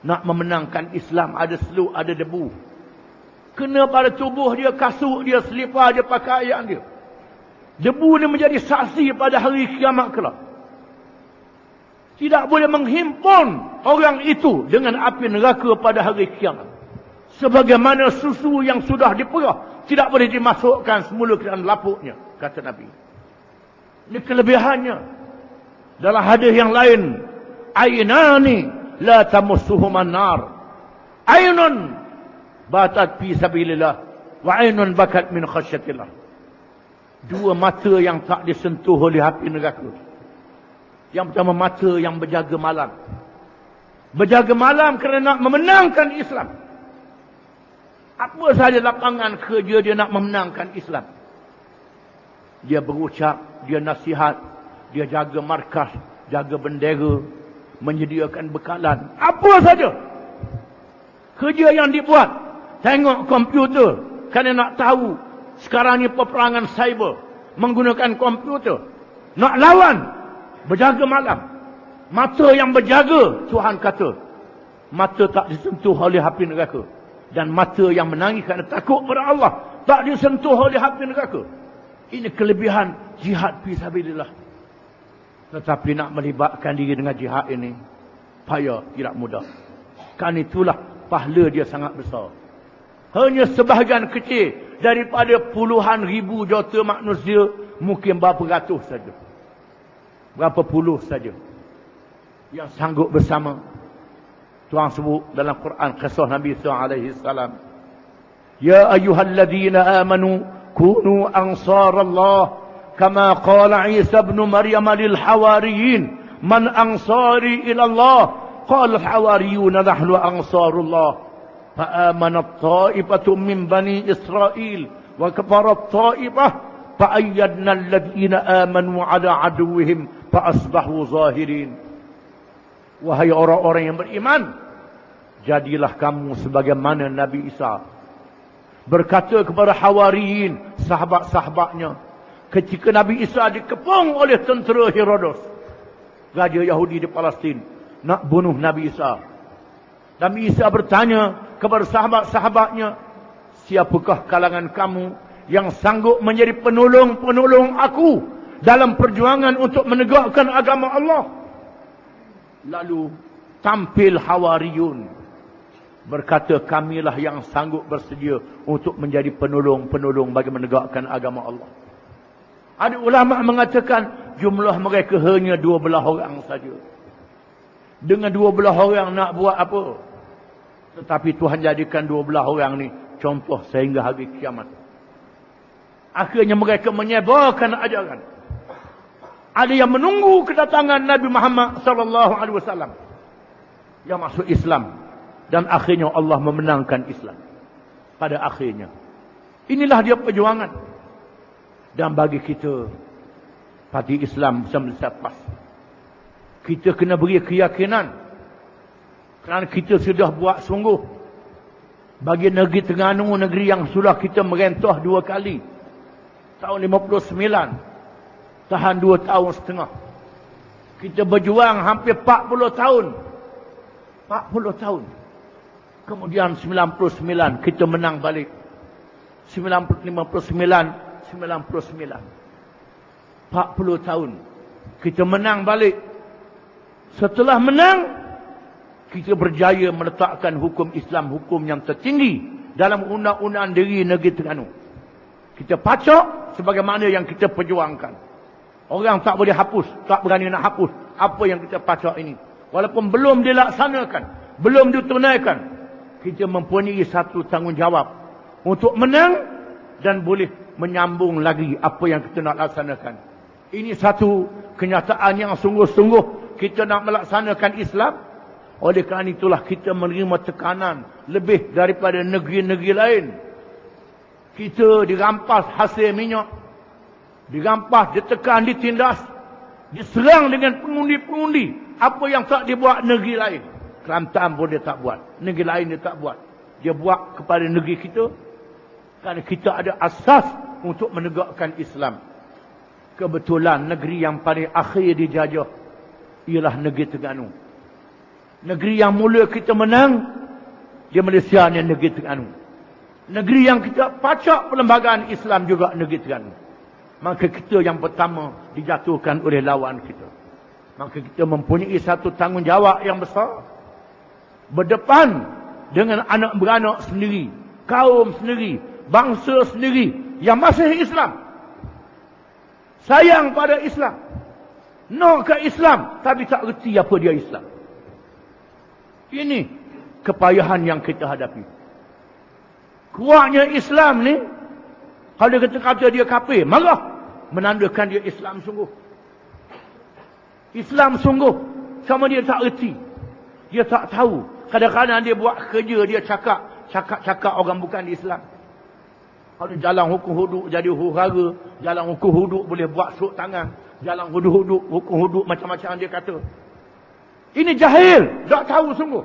nak memenangkan Islam. Ada seluk, ada debu kena pada tubuh dia, kasut dia, selipar dia, pakaian dia. Debu ni menjadi saksi pada hari kiamat kelak. Tidak boleh menghimpun orang itu dengan api neraka pada hari kiamat. Sebagaimana susu yang sudah diperah tidak boleh dimasukkan semula ke dalam lapuknya, kata Nabi. Ini kelebihannya. Dalam hadis yang lain, ainani la tamussuhuman nar, ainun batat fi sabilillah wa ainun bakat min khasyatillah. Dua mata yang tak disentuh oleh api neraka. Yang pertama, mata yang berjaga malam. Berjaga malam kerana nak memenangkan Islam. Apa sahaja lapangan kerja dia nak memenangkan Islam. Dia berucap, dia nasihat, dia jaga markas, jaga bendera, menyediakan bekalan. Apa saja kerja yang dibuat. Tengok komputer kerana nak tahu sekarang ni peperangan cyber menggunakan komputer. Nak lawan, berjaga malam. Mata yang berjaga, Tuhan kata, mata tak disentuh oleh api neraka. Dan mata yang menangis kerana takut pada Allah tak disentuh oleh api neraka. Ini kelebihan jihad fi sabilillah. Tetapi nak melibatkan diri dengan jihad ini payah, tidak mudah. Kan itulah pahala dia sangat besar. Hanya sebahagian kecil daripada puluhan ribu juta manusia, mungkin berapa ratus saja, berapa puluh saja yang sanggup bersama. Tuhan sebut dalam Quran kisah Nabi SAW, ya ayyuhalladzina amanu kunu ansarallah kama qala Isa ibn Maryam lil hawariyin, man ansari ila Allah, qala al hawariyun nahnu ansarullah, fa amanat ta'ifatun min bani Israil wa kafarat ta'ifah fa ayyadna alladhina amanu ala aduwwihim fa asbahu zahirin. Wahai orang-orang yang beriman, jadilah kamu sebagaimana Nabi Isa berkata kepada hawariyin, sahabat-sahabatnya, ketika Nabi Isa dikepung oleh tentera Herodos, raja Yahudi di Palestin, nak bunuh Nabi Isa. Nabi Isa bertanya kepada sahabat-sahabatnya, siapakah kalangan kamu yang sanggup menjadi penolong-penolong aku dalam perjuangan untuk menegakkan agama Allah? Lalu tampil hawariyun, berkata, kamilah yang sanggup bersedia untuk menjadi penolong-penolong bagi menegakkan agama Allah. Ada ulama mengatakan jumlah mereka hanya 12 orang saja. Dengan 12 orang nak buat apa? Tetapi Tuhan jadikan 12 orang ni contoh sehingga hari kiamat. Akhirnya mereka menyebarkan ajaran. Ada yang menunggu kedatangan Nabi Muhammad sallallahu alaihi wasallam yang masuk Islam, dan akhirnya Allah memenangkan Islam pada akhirnya. Inilah dia perjuangan. Dan bagi kita parti Islam Bersama PAS, kita kena beri keyakinan, kerana kita sudah buat sungguh bagi negeri Terengganu, negeri yang sudah kita merentah 2 kali. Tahun 59, tahan 2 tahun setengah. Kita berjuang hampir 40 tahun. 40 tahun. Kemudian 99 kita menang balik. 59 40 tahun kita menang balik. Setelah menang, kita berjaya meletakkan hukum Islam, hukum yang tertinggi dalam undang-undang diri negeri Terengganu. Kita pacak sebagaimana yang kita perjuangkan. Orang tak boleh hapus, tak berani nak hapus apa yang kita pacak ini. Walaupun belum dilaksanakan, belum ditunaikan, kita mempunyai satu tanggungjawab untuk menang dan boleh menyambung lagi apa yang kita nak laksanakan. Ini satu kenyataan yang sungguh-sungguh kita nak melaksanakan Islam. Oleh kerana itulah kita menerima tekanan lebih daripada negeri-negeri lain. Kita dirampas hasil minyak, dirampas, ditekan, ditindas, diserang dengan pengundi-pengundi. Apa yang tak dibuat negeri lain, Kelantan pun dia tak buat, negeri lain dia tak buat. Dia buat kepada negeri kita kerana kita ada asas untuk menegakkan Islam. Kebetulan negeri yang paling akhir dijajah ialah negeri Terengganu. Negeri yang mula kita menang, dia Malaysia ni negeri Terengganu. Negeri yang kita pacak perlembagaan Islam juga negeri Terengganu. Maka kita yang pertama dijatuhkan oleh lawan kita. Maka kita mempunyai satu tanggungjawab yang besar. Berdepan dengan anak beranak sendiri, kaum sendiri, bangsa sendiri yang masih Islam. Sayang pada Islam, nak ke Islam tapi tak reti apa dia Islam. Ini kepayahan yang kita hadapi. Kuatnya Islam ni, kalau kita kata dia kafir, marah, menandakan dia Islam sungguh. Islam sungguh, sama dia tak reti, dia tak tahu. Kadang-kadang dia buat kerja, dia cakap orang bukan Islam. Kalau jalan hukum huduk jadi huru-hara, jalan hukum huduk boleh buat suk tangan, jalan huduk-huduk, hukum huduk macam-macam dia kata. Ini jahil, tak tahu sungguh.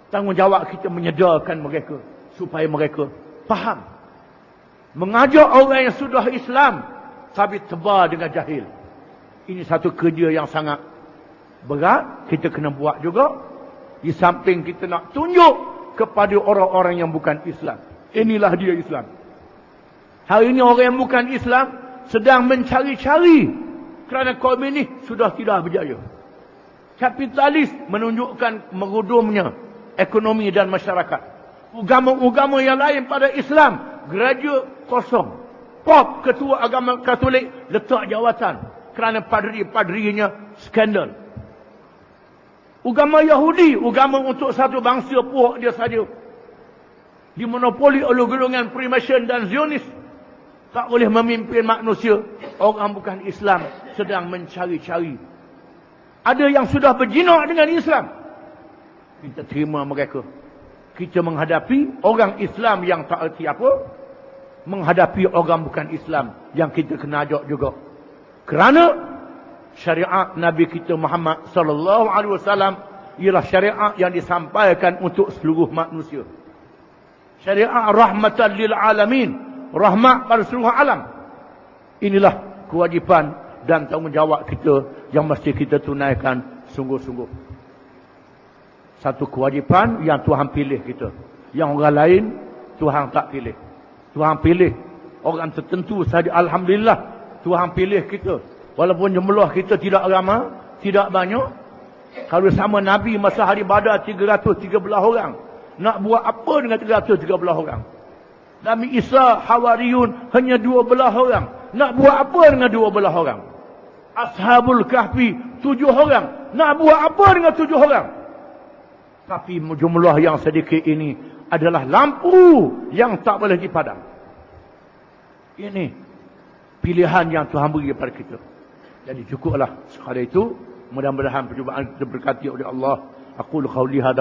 Tanggungjawab kita menyedarkan mereka supaya mereka faham. Mengajak orang yang sudah Islam tapi tebar dengan jahil. Ini satu kerja yang sangat berat, kita kena buat juga. Di samping kita nak tunjuk kepada orang-orang yang bukan Islam, inilah dia Islam. Hari ini orang yang bukan Islam sedang mencari-cari kerana komunis sudah tidak berjaya. Kapitalis menunjukkan merudumnya ekonomi dan masyarakat. Agama-agama yang lain pada Islam, gereja kosong. Pop, ketua agama Katolik, letak jawatan kerana padri-padrinya skandal. Agama Yahudi, agama untuk satu bangsa puak dia saja, dimonopoli oleh golongan Freemason dan Zionis. Tak boleh memimpin manusia. Orang bukan Islam sedang mencari-cari. Ada yang sudah berjinak dengan Islam. Kita terima mereka. Kita menghadapi orang Islam yang tak erti apa. Menghadapi orang bukan Islam yang kita kena ajak juga. Kerana syariat Nabi kita Muhammad sallallahu alaihi wasallam ialah syariat yang disampaikan untuk seluruh manusia. Syariat rahmatan lil alamin, rahmat pada seluruh alam. Inilah kewajipan dan tanggungjawab kita yang mesti kita tunaikan sungguh-sungguh. Satu kewajipan yang Tuhan pilih kita. Yang orang lain Tuhan tak pilih. Tuhan pilih orang tertentu sahaja. Alhamdulillah Tuhan pilih kita. Walaupun jumlah kita tidak ramai, tidak banyak. Kalau sama Nabi masa hari Badar 313 orang. Nak buat apa dengan 313 orang? Nabi Isa Hawariyun hanya 12 orang. Nak buat apa dengan 12 orang? Ashabul Kahfi 7 orang. Nak buat apa dengan 7 orang? Tapi jumlah yang sedikit ini adalah lampu yang tak boleh dipadam. Ini pilihan yang Tuhan beri kepada kita. Jadi cukuplah sekadar itu. Mudah-mudahan percubaan kita berkati oleh Allah. Aqulu qawli hadza